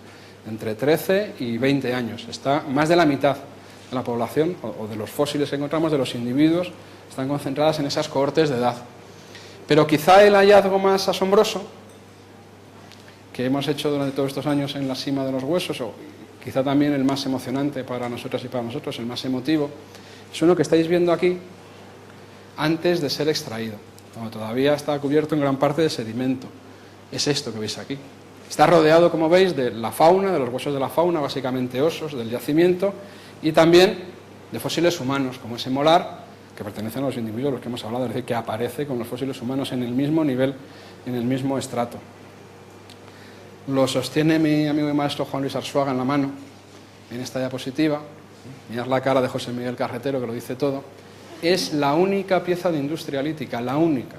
entre 13 y 20 años. Está más de la mitad de la población, o de los fósiles que encontramos, de los individuos, están concentradas en esas cohortes de edad. Pero quizá el hallazgo más asombroso que hemos hecho durante todos estos años en la sima de los huesos, o quizá también el más emocionante para nosotras y para nosotros, el más emotivo, es uno que estáis viendo aquí antes de ser extraído, cuando todavía está cubierto en gran parte de sedimento. Es esto que veis aquí. Está rodeado, como veis, de la fauna, de los huesos de la fauna, básicamente osos del yacimiento, y también de fósiles humanos, como ese molar, que pertenecen a los individuos a los que hemos hablado, es decir, que aparece con los fósiles humanos en el mismo nivel, en el mismo estrato. Lo sostiene mi amigo y maestro Juan Luis Arzuaga en la mano, en esta diapositiva. Mirad la cara de José Miguel Carretero, que lo dice todo. Es la única pieza de industria lítica, la única,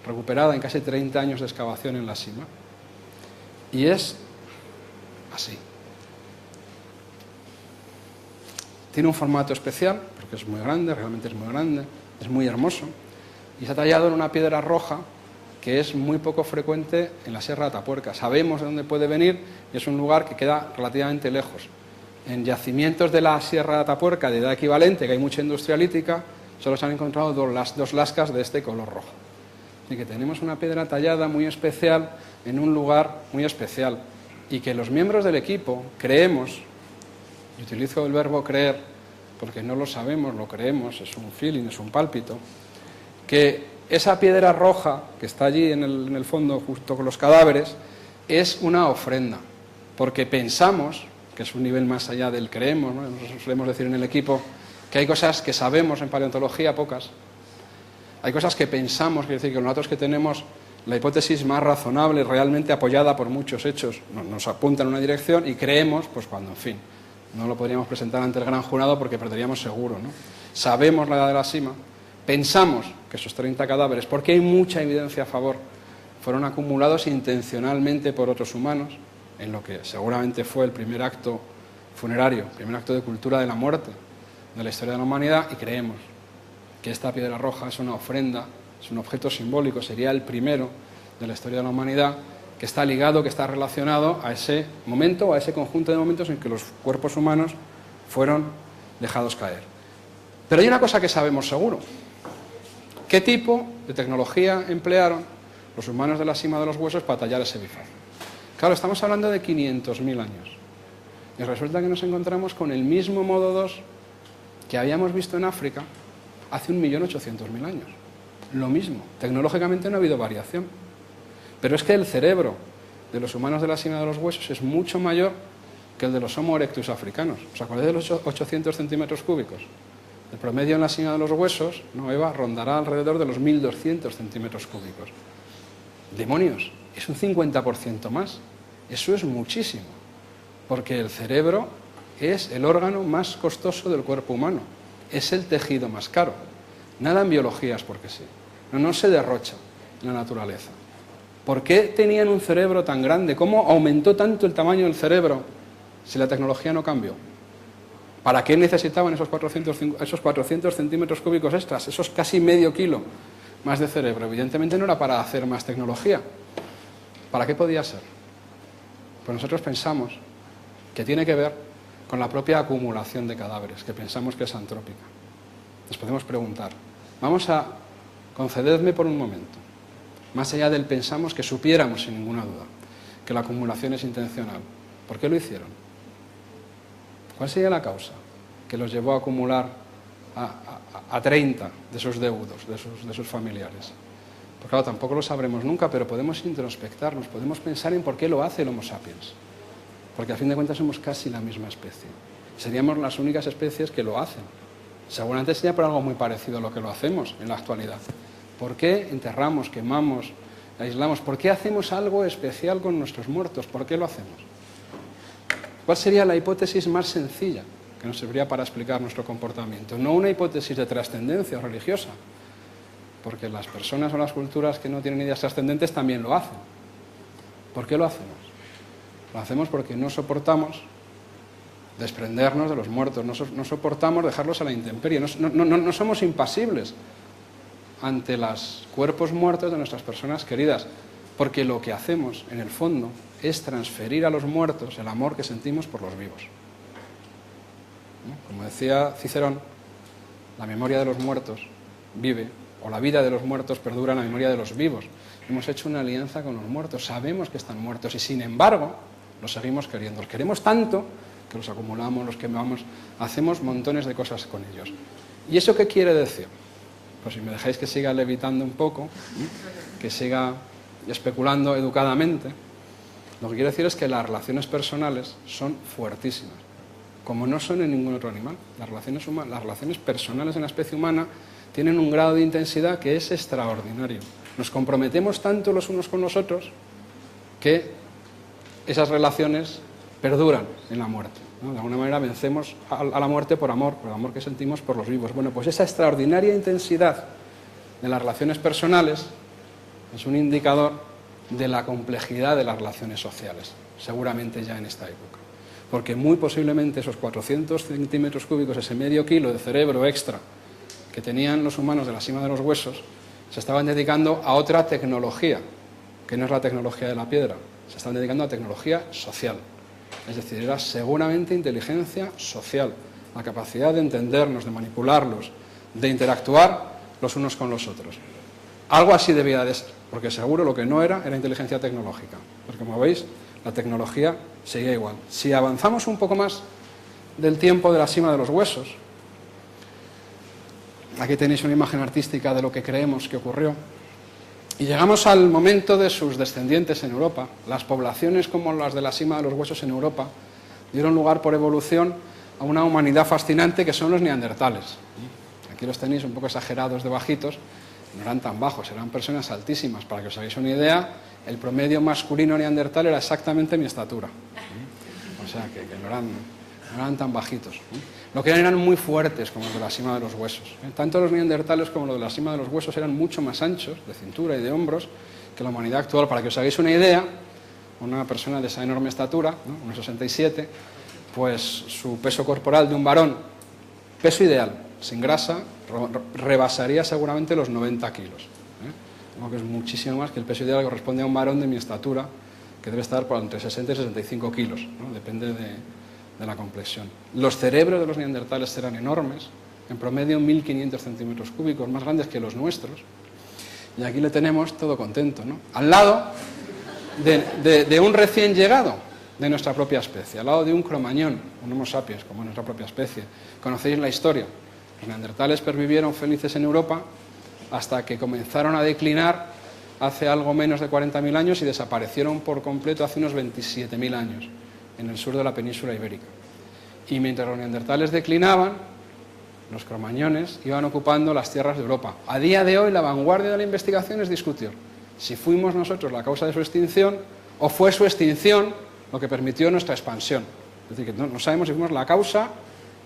recuperada en casi 30 años de excavación en la sima. Y es así. Tiene un formato especial, porque es muy grande, realmente es muy grande, es muy hermoso, y está tallado en una piedra roja que es muy poco frecuente en la Sierra de Atapuerca. Sabemos de dónde puede venir y es un lugar que queda relativamente lejos. En yacimientos de la Sierra de Atapuerca de edad equivalente, que hay mucha industria lítica, solo se han encontrado dos lascas de este color rojo. Así que tenemos una piedra tallada muy especial en un lugar muy especial, y que los miembros del equipo creemos, y utilizo el verbo creer porque no lo sabemos, lo creemos, es un feeling, es un pálpito, que esa piedra roja que está allí en el fondo justo con los cadáveres es una ofrenda, porque pensamos, que es un nivel más allá del creemos, ¿no? Nosotros solemos decir en el equipo que hay cosas que sabemos en paleontología, pocas. Hay cosas que pensamos, quiere decir que nosotros que tenemos la hipótesis más razonable, realmente apoyada por muchos hechos, nos apunta en una dirección, y creemos, pues cuando, en fin, no lo podríamos presentar ante el gran jurado porque perderíamos seguro, ¿no? Sabemos la edad de la sima, pensamos que esos 30 cadáveres, porque hay mucha evidencia a favor, fueron acumulados intencionalmente por otros humanos, en lo que seguramente fue el primer acto funerario, el primer acto de cultura de la muerte de la historia de la humanidad, y creemos que esta piedra roja es una ofrenda, es un objeto simbólico, sería el primero de la historia de la humanidad, que está ligado, que está relacionado a ese momento o a ese conjunto de momentos en que los cuerpos humanos fueron dejados caer. Pero hay una cosa que sabemos seguro. ¿Qué tipo de tecnología emplearon los humanos de la sima de los huesos para tallar ese bifaz? Claro, estamos hablando de 500.000 años. Y resulta que nos encontramos con el mismo modo 2 que habíamos visto en África hace 1.800.000 años. Lo mismo. Tecnológicamente no ha habido variación. Pero es que el cerebro de los humanos de la sima de los huesos es mucho mayor que el de los Homo erectus africanos. ¿Os acordáis de los 800 centímetros cúbicos? El promedio en la sima de los huesos, ¿no, Eva?, rondará alrededor de los 1.200 centímetros cúbicos. ¡Demonios! Es un 50% más. Eso es muchísimo. Porque el cerebro es el órgano más costoso del cuerpo humano. Es el tejido más caro. Nada en biología es porque sí. No se derrocha en la naturaleza. ¿Por qué tenían un cerebro tan grande? ¿Cómo aumentó tanto el tamaño del cerebro si la tecnología no cambió? ¿Para qué necesitaban esos 400 centímetros cúbicos extras? Esos casi medio kilo más de cerebro. Evidentemente no era para hacer más tecnología. ¿Para qué podía ser? Pues nosotros pensamos que tiene que ver con la propia acumulación de cadáveres, que pensamos que es antrópica. Nos podemos preguntar, concededme por un momento, más allá del pensamos, que supiéramos sin ninguna duda que la acumulación es intencional. ¿Por qué lo hicieron? ¿Cuál sería la causa que los llevó a acumular a 30 de sus deudos, de sus familiares? Pues claro, tampoco lo sabremos nunca, pero podemos introspectarnos, podemos pensar en por qué lo hace el Homo sapiens. Porque a fin de cuentas somos casi la misma especie. Seríamos las únicas especies que lo hacen. Seguramente sería por algo muy parecido a lo que lo hacemos en la actualidad. ¿Por qué enterramos, quemamos, aislamos? ¿Por qué hacemos algo especial con nuestros muertos? ¿Por qué lo hacemos? ¿Cuál sería la hipótesis más sencilla que nos serviría para explicar nuestro comportamiento? No una hipótesis de trascendencia o religiosa, porque las personas o las culturas que no tienen ideas trascendentes también lo hacen. ¿Por qué lo hacemos? Lo hacemos porque no soportamos desprendernos de los muertos, no soportamos dejarlos a la intemperie, no somos impasibles ante los cuerpos muertos de nuestras personas queridas, porque lo que hacemos, en el fondo, es transferir a los muertos el amor que sentimos por los vivos. ¿No? Como decía Cicerón, la memoria de los muertos vive, o la vida de los muertos perdura en la memoria de los vivos. Hemos hecho una alianza con los muertos, sabemos que están muertos y sin embargo los seguimos queriendo. Los queremos tanto que los acumulamos, los quemamos, hacemos montones de cosas con ellos. ¿Y eso qué quiere decir? Pues si me dejáis que siga levitando un poco, que siga especulando educadamente, lo que quiero decir es que las relaciones personales son fuertísimas, como no son en ningún otro animal. Las relaciones personales en la especie humana tienen un grado de intensidad que es extraordinario. Nos comprometemos tanto los unos con los otros que esas relaciones perduran en la muerte, ¿no? De alguna manera vencemos a la muerte por el amor que sentimos por los vivos. Bueno, pues esa extraordinaria intensidad de las relaciones personales es un indicador de la complejidad de las relaciones sociales, seguramente ya en esta época. Porque muy posiblemente esos 400 centímetros cúbicos, ese medio kilo de cerebro extra que tenían los humanos de la cima de los huesos, se estaban dedicando a otra tecnología, que no es la tecnología de la piedra, se estaban dedicando a tecnología social. Es decir, era seguramente inteligencia social, la capacidad de entendernos, de manipularlos, de interactuar los unos con los otros. Algo así debía de ser, porque seguro lo que no era inteligencia tecnológica. Porque como veis, la tecnología seguía igual. Si avanzamos un poco más del tiempo de la cima de los huesos, aquí tenéis una imagen artística de lo que creemos que ocurrió, y llegamos al momento de sus descendientes en Europa. Las poblaciones como las de la cima de los huesos en Europa dieron lugar por evolución a una humanidad fascinante que son los neandertales. Aquí los tenéis un poco exagerados de bajitos, no eran tan bajos, eran personas altísimas. Para que os hagáis una idea, el promedio masculino neandertal era exactamente mi estatura. O sea, que no eran tan bajitos. Lo que eran muy fuertes, como los de la cima de los huesos. Tanto los neandertales como los de la cima de los huesos eran mucho más anchos, de cintura y de hombros, que la humanidad actual. Para que os hagáis una idea, una persona de esa enorme estatura, ¿no? 1,67, pues su peso corporal de un varón, peso ideal, sin grasa, rebasaría seguramente los 90 kilos. Algo que es muchísimo más que el peso ideal que corresponde a un varón de mi estatura, que debe estar por entre 60 y 65 kilos, ¿no? Depende de la complexión. Los cerebros de los neandertales eran enormes, en promedio 1.500 centímetros cúbicos, más grandes que los nuestros. Y aquí le tenemos todo contento, ¿no? Al lado de un recién llegado de nuestra propia especie, al lado de un cromañón, un Homo sapiens, como nuestra propia especie. Conocéis la historia. Los neandertales pervivieron felices en Europa hasta que comenzaron a declinar hace algo menos de 40.000 años y desaparecieron por completo hace unos 27.000 años en el sur de la península ibérica. Y mientras los neandertales declinaban, los cromañones iban ocupando las tierras de Europa. A día de hoy la vanguardia de la investigación es discutir si fuimos nosotros la causa de su extinción o fue su extinción lo que permitió nuestra expansión. Es decir, que no sabemos si fuimos la causa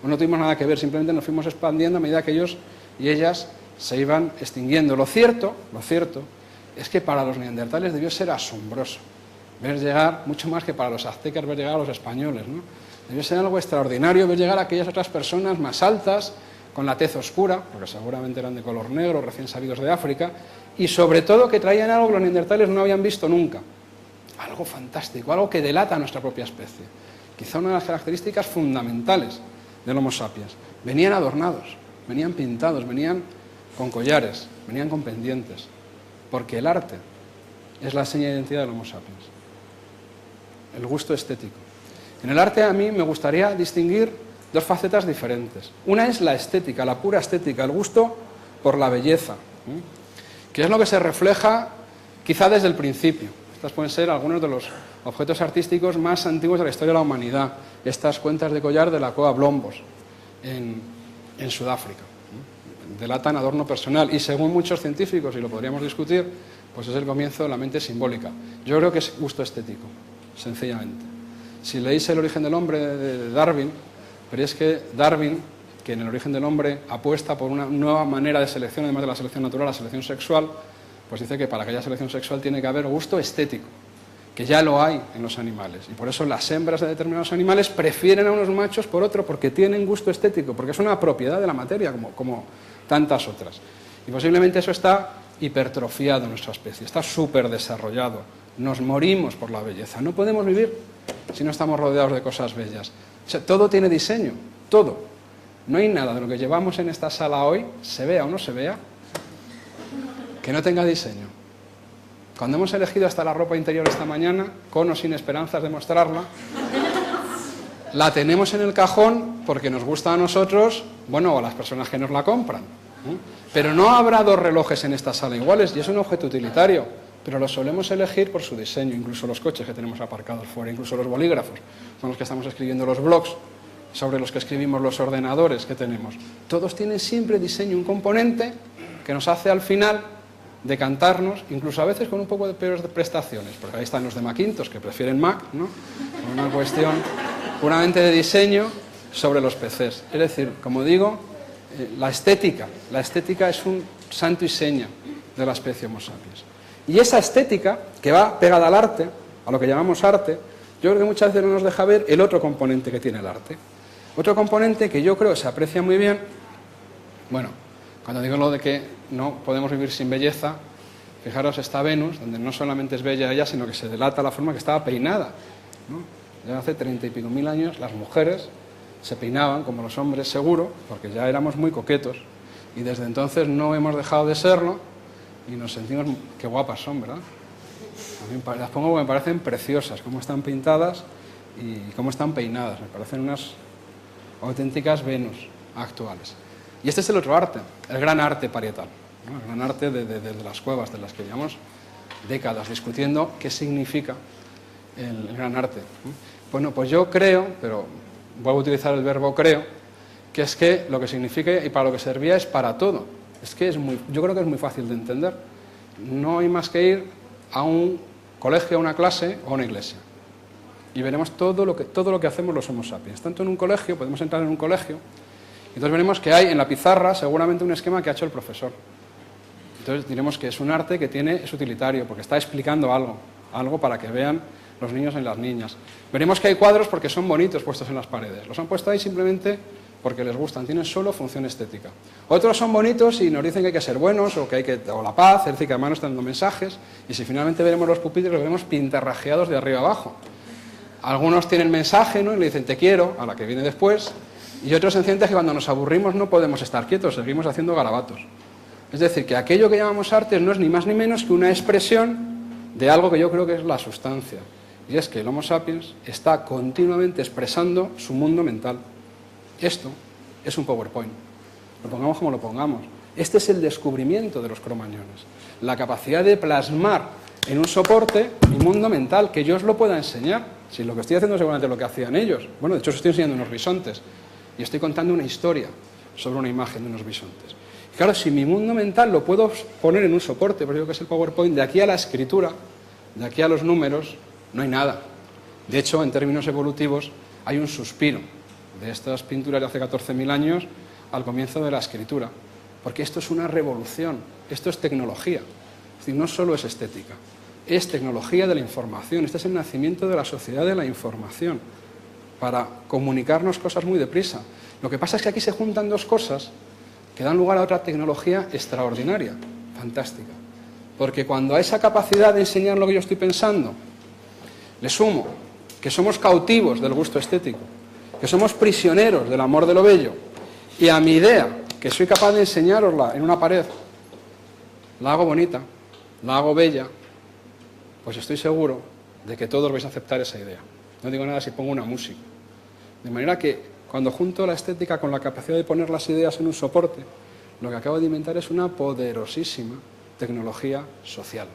o no tuvimos nada que ver, simplemente nos fuimos expandiendo a medida que ellos y ellas se iban extinguiendo. Lo cierto es que para los neandertales debió ser asombroso ver llegar, mucho más que para los aztecas ver llegar a los españoles, ¿no? Debió ser algo extraordinario ver llegar a aquellas otras personas más altas, con la tez oscura, porque seguramente eran de color negro, recién salidos de África, y sobre todo que traían algo que los neandertales no habían visto nunca. Algo fantástico, algo que delata a nuestra propia especie. Quizá una de las características fundamentales del Homo sapiens. Venían adornados, venían pintados, venían con collares, venían con pendientes, porque el arte es la seña de identidad del Homo sapiens. El gusto estético. En el arte a mí me gustaría distinguir dos facetas diferentes. Una es la estética, la pura estética, el gusto por la belleza, que es lo que se refleja quizá desde el principio. Estos pueden ser algunos de los objetos artísticos más antiguos de la historia de la humanidad. Estas cuentas de collar de la Cova Blombos, en Sudáfrica. Delatan adorno personal y según muchos científicos, y lo podríamos discutir, pues es el comienzo de la mente simbólica. Yo creo que es gusto estético, sencillamente. Si leéis El origen del hombre de Darwin, veréis que Darwin, que en El origen del hombre apuesta por una nueva manera de selección, además de la selección natural, la selección sexual, pues dice que para que haya selección sexual tiene que haber gusto estético, que ya lo hay en los animales. Y por eso las hembras de determinados animales prefieren a unos machos por otro, porque tienen gusto estético, porque es una propiedad de la materia, como tantas otras. Y posiblemente eso está hipertrofiado en nuestra especie, está súper desarrollado. Nos morimos por la belleza. No podemos vivir si no estamos rodeados de cosas bellas. O sea, todo tiene diseño, todo. No hay nada de lo que llevamos en esta sala hoy, se vea o no se vea, que no tenga diseño. Cuando hemos elegido hasta la ropa interior esta mañana, con o sin esperanzas de mostrarla, la tenemos en el cajón porque nos gusta a nosotros, bueno, o a las personas que nos la compran. Pero no habrá dos relojes en esta sala iguales, y es un objeto utilitario, pero lo solemos elegir por su diseño, incluso los coches que tenemos aparcados fuera, incluso los bolígrafos, con los que estamos escribiendo los blogs, sobre los que escribimos los ordenadores que tenemos. Todos tienen siempre diseño, un componente que nos hace al final decantarnos, incluso a veces con un poco de peores prestaciones, porque ahí están los de Macintosh que prefieren Mac, ¿no? Con una cuestión puramente de diseño sobre los PCs. Es decir, como digo, la estética es un santo y seña de la especie Homo sapiens. Y esa estética, que va pegada al arte, a lo que llamamos arte, yo creo que muchas veces no nos deja ver el otro componente que tiene el arte. Otro componente que yo creo que se aprecia muy bien, bueno, cuando digo lo de que no podemos vivir sin belleza, fijaros, está Venus, donde no solamente es bella ella, sino que se delata la forma que estaba peinada, ¿no? Ya hace 30 y pico mil años las mujeres se peinaban como los hombres seguro, porque ya éramos muy coquetos, y desde entonces no hemos dejado de serlo, y nos sentimos, qué guapas son, ¿verdad? A mí las pongo porque me parecen preciosas, cómo están pintadas y cómo están peinadas, me parecen unas auténticas Venus actuales. Y este es el otro arte, el gran arte parietal, ¿no? El gran arte de las cuevas, de las que llevamos décadas discutiendo qué significa el gran arte. Bueno, pues yo creo, pero vuelvo a utilizar el verbo creo, que es que lo que significa y para lo que servía es para todo. Es que yo creo que es muy fácil de entender. No hay más que ir a un colegio, a una clase o a una iglesia. Y veremos todo lo que hacemos los Homo sapiens. Tanto en un colegio, podemos entrar en un colegio, y entonces veremos que hay en la pizarra seguramente un esquema que ha hecho el profesor. Entonces diremos que es un arte que es utilitario, porque está explicando algo para que vean los niños y las niñas. Veremos que hay cuadros porque son bonitos puestos en las paredes. Los han puesto ahí simplemente porque les gustan, tienen solo función estética. Otros son bonitos y nos dicen que hay que ser buenos o la paz, es decir, que además nos están dando mensajes, y si finalmente veremos los pupitres, los veremos pintarrajeados de arriba abajo. Algunos tienen mensaje, ¿no? Y le dicen te quiero, a la que viene después, y otros sencillamente que cuando nos aburrimos no podemos estar quietos, seguimos haciendo garabatos. Es decir, que aquello que llamamos arte no es ni más ni menos que una expresión de algo que yo creo que es la sustancia, y es que el Homo sapiens está continuamente expresando su mundo mental. Esto es un PowerPoint, lo pongamos como lo pongamos. Este es el descubrimiento de los cromañones, la capacidad de plasmar en un soporte mi mundo mental, que yo os lo pueda enseñar. Si lo que estoy haciendo es seguramente lo que hacían ellos. Bueno, de hecho os estoy enseñando unos bisontes y estoy contando una historia sobre una imagen de unos bisontes. Y claro, si mi mundo mental lo puedo poner en un soporte, por eso que es el PowerPoint, de aquí a la escritura, de aquí a los números, no hay nada. De hecho, en términos evolutivos, hay un suspiro de estas pinturas de hace 14.000 años al comienzo de la escritura, porque esto es una revolución, esto es tecnología, es decir, no solo es estética, es tecnología de la información, este es el nacimiento de la sociedad de la información, para comunicarnos cosas muy deprisa. Lo que pasa es que aquí se juntan dos cosas que dan lugar a otra tecnología extraordinaria, fantástica, porque cuando a esa capacidad de enseñar lo que yo estoy pensando le sumo que somos cautivos del gusto estético, que somos prisioneros del amor de lo bello, y a mi idea, que soy capaz de enseñárosla en una pared, la hago bonita, la hago bella, pues estoy seguro de que todos vais a aceptar esa idea. No digo nada si pongo una música. De manera que cuando junto la estética con la capacidad de poner las ideas en un soporte, lo que acabo de inventar es una poderosísima tecnología social.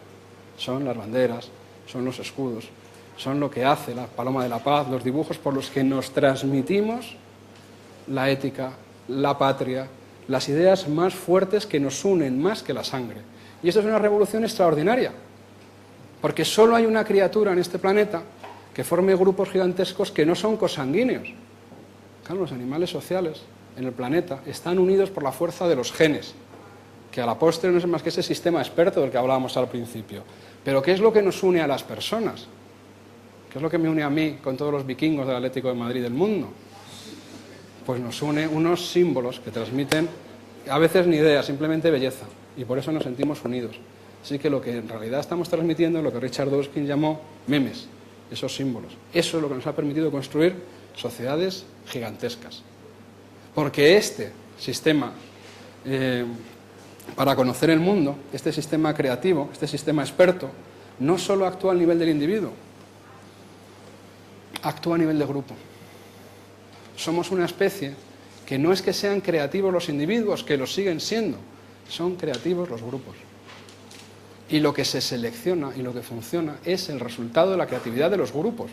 Son las banderas, son los escudos, son lo que hace la Paloma de la Paz, los dibujos por los que nos transmitimos la ética, la patria, las ideas más fuertes que nos unen más que la sangre. Y esto es una revolución extraordinaria, porque solo hay una criatura en este planeta que forme grupos gigantescos que no son consanguíneos. Claro, los animales sociales en el planeta están unidos por la fuerza de los genes, que a la postre no es más que ese sistema experto del que hablábamos al principio. Pero ¿qué es lo que nos une a las personas? ¿Qué es lo que me une a mí con todos los vikingos del Atlético de Madrid del mundo? Pues nos une unos símbolos que transmiten, a veces ni idea, simplemente belleza, y por eso nos sentimos unidos. Así que lo que en realidad estamos transmitiendo es lo que Richard Dawkins llamó memes, esos símbolos. Eso es lo que nos ha permitido construir sociedades gigantescas. Porque este sistema, para conocer el mundo, este sistema creativo, este sistema experto, no solo actúa al nivel del individuo, actúa a nivel de grupo. Somos una especie que no es que sean creativos los individuos, que lo siguen siendo, son creativos los grupos. Y lo que se selecciona y lo que funciona es el resultado de la creatividad de los grupos.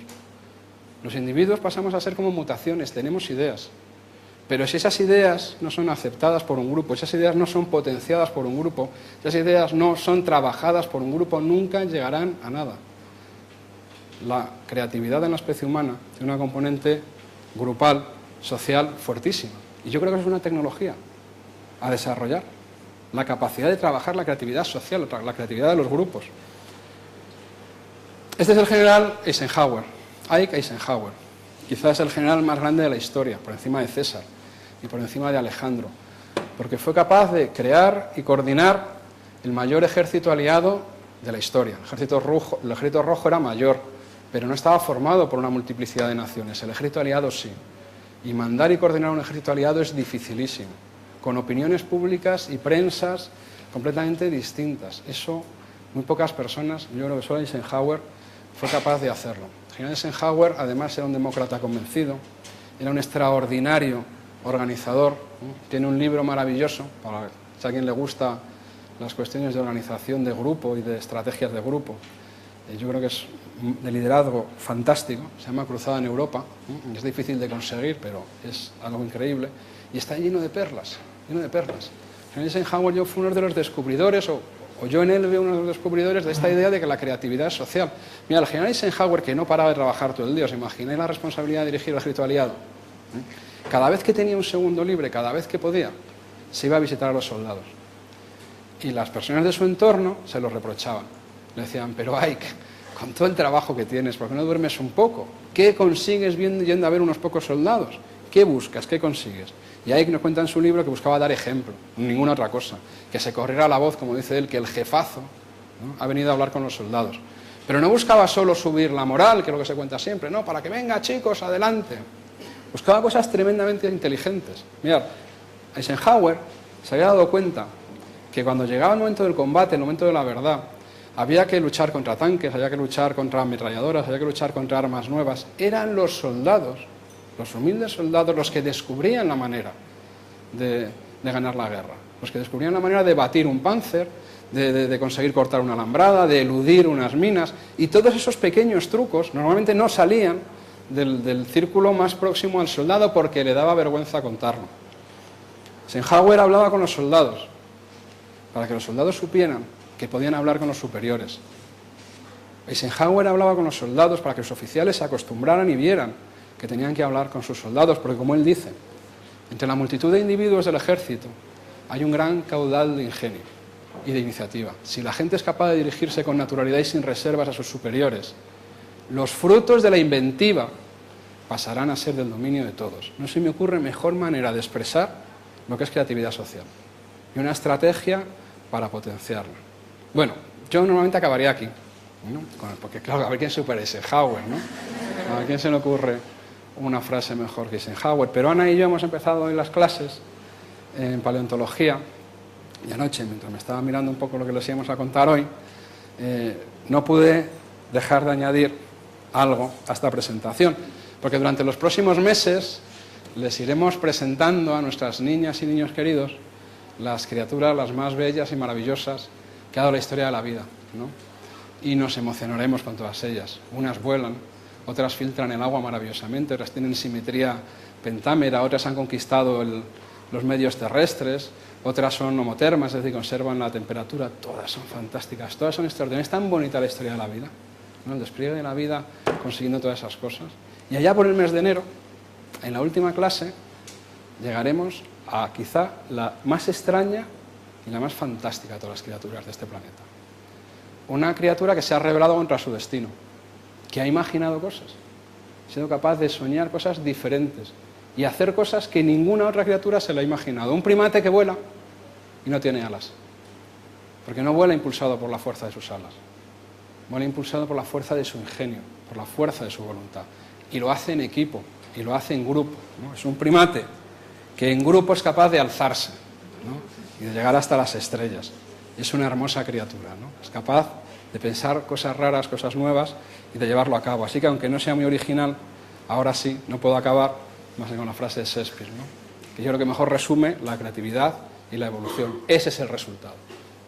Los individuos pasamos a ser como mutaciones, tenemos ideas, pero si esas ideas no son aceptadas por un grupo, esas ideas no son potenciadas por un grupo, esas ideas no son trabajadas por un grupo, nunca llegarán a nada. La creatividad en la especie humana tiene una componente grupal, social, fuertísima. Y yo creo que es una tecnología a desarrollar. La capacidad de trabajar la creatividad social, la creatividad de los grupos. Este es el general Eisenhower, Ike Eisenhower. Quizás el general más grande de la historia, por encima de César y por encima de Alejandro, porque fue capaz de crear y coordinar el mayor ejército aliado de la historia. El ejército rojo era mayor, pero no estaba formado por una multiplicidad de naciones. El ejército aliado sí. Y mandar y coordinar un ejército aliado es dificilísimo, con opiniones públicas y prensas completamente distintas. Eso, muy pocas personas, yo creo que solo Eisenhower fue capaz de hacerlo. El general Eisenhower, además, era un demócrata convencido, era un extraordinario organizador, tiene un libro maravilloso, para si a alguien le gusta las cuestiones de organización de grupo y de estrategias de grupo. Yo creo que es de liderazgo fantástico, se llama Cruzada en Europa, es difícil de conseguir, pero es algo increíble, y está lleno de perlas, lleno de perlas. Eisenhower yo fui uno de los descubridores, o yo en él veo uno de los descubridores de esta idea de que la creatividad es social. Mira, el general Eisenhower, que no paraba de trabajar todo el día, os imagináis la responsabilidad de dirigir el ejército aliado. Cada vez que tenía un segundo libre, cada vez que podía, se iba a visitar a los soldados. Y las personas de su entorno se lo reprochaban. Le decían, pero Ike, con todo el trabajo que tienes, ¿por qué no duermes un poco? ¿Qué consigues yendo a ver unos pocos soldados? ¿Qué buscas? ¿Qué consigues? Y Ike nos cuenta en su libro que buscaba dar ejemplo, ninguna otra cosa, que se corriera la voz, como dice él, que el jefazo, ¿no?, ha venido a hablar con los soldados. Pero no buscaba solo subir la moral, que es lo que se cuenta siempre, no, para que venga, chicos, adelante. Buscaba cosas tremendamente inteligentes. Mirad, Eisenhower se había dado cuenta que cuando llegaba el momento del combate, el momento de la verdad, había que luchar contra tanques, había que luchar contra ametralladoras, había que luchar contra armas nuevas. Eran los soldados, los humildes soldados, los que descubrían la manera de ganar la guerra, los que descubrían la manera de batir un Panzer, de conseguir cortar una alambrada, de eludir unas minas, y todos esos pequeños trucos normalmente no salían del círculo más próximo al soldado porque le daba vergüenza contarlo. Eisenhower hablaba con los soldados para que los soldados supieran que podían hablar con los superiores. Eisenhower hablaba con los soldados para que los oficiales se acostumbraran y vieran que tenían que hablar con sus soldados, porque como él dice, entre la multitud de individuos del ejército hay un gran caudal de ingenio y de iniciativa. Si la gente es capaz de dirigirse con naturalidad y sin reservas a sus superiores, los frutos de la inventiva pasarán a ser del dominio de todos. No se me ocurre mejor manera de expresar lo que es creatividad social y una estrategia para potenciarla. Bueno, yo normalmente acabaría aquí, ¿no? Porque claro, a ver quién supera Eisenhower, ¿no? A ver quién se le ocurre una frase mejor que Eisenhower. Pero Ana y yo hemos empezado hoy las clases en paleontología y anoche, mientras me estaba mirando un poco lo que les íbamos a contar hoy, no pude dejar de añadir algo a esta presentación, porque durante los próximos meses les iremos presentando a nuestras niñas y niños queridos las criaturas las más bellas y maravillosas que ha dado la historia de la vida, ¿no? Y nos emocionaremos con todas ellas. Unas vuelan, otras filtran el agua maravillosamente, otras tienen simetría pentámera, otras han conquistado los medios terrestres, otras son homotermas, es decir, conservan la temperatura. Todas son fantásticas, todas son extraordinarias. Es tan bonita la historia de la vida, ¿no? El despliegue de la vida consiguiendo todas esas cosas. Y allá por el mes de enero, en la última clase, llegaremos a quizá la más extraña y la más fantástica de todas las criaturas de este planeta. Una criatura que se ha revelado contra su destino, que ha imaginado cosas, ha sido capaz de soñar cosas diferentes y hacer cosas que ninguna otra criatura se la ha imaginado. Un primate que vuela y no tiene alas, porque no vuela impulsado por la fuerza de sus alas, vuela impulsado por la fuerza de su ingenio, por la fuerza de su voluntad, y lo hace en equipo, y lo hace en grupo, ¿no? Es un primate que en grupo es capaz de alzarse, ¿no? Y de llegar hasta las estrellas. Es una hermosa criatura, ¿no? Es capaz de pensar cosas raras, cosas nuevas y de llevarlo a cabo. Así que aunque no sea muy original, ahora sí, no puedo acabar más que con la frase de Shakespeare, ¿no? Que yo creo que mejor resume la creatividad y la evolución. Ese es el resultado.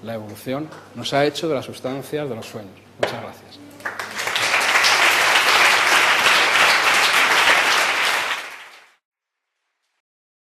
La evolución nos ha hecho de las sustancias de los sueños. Muchas gracias.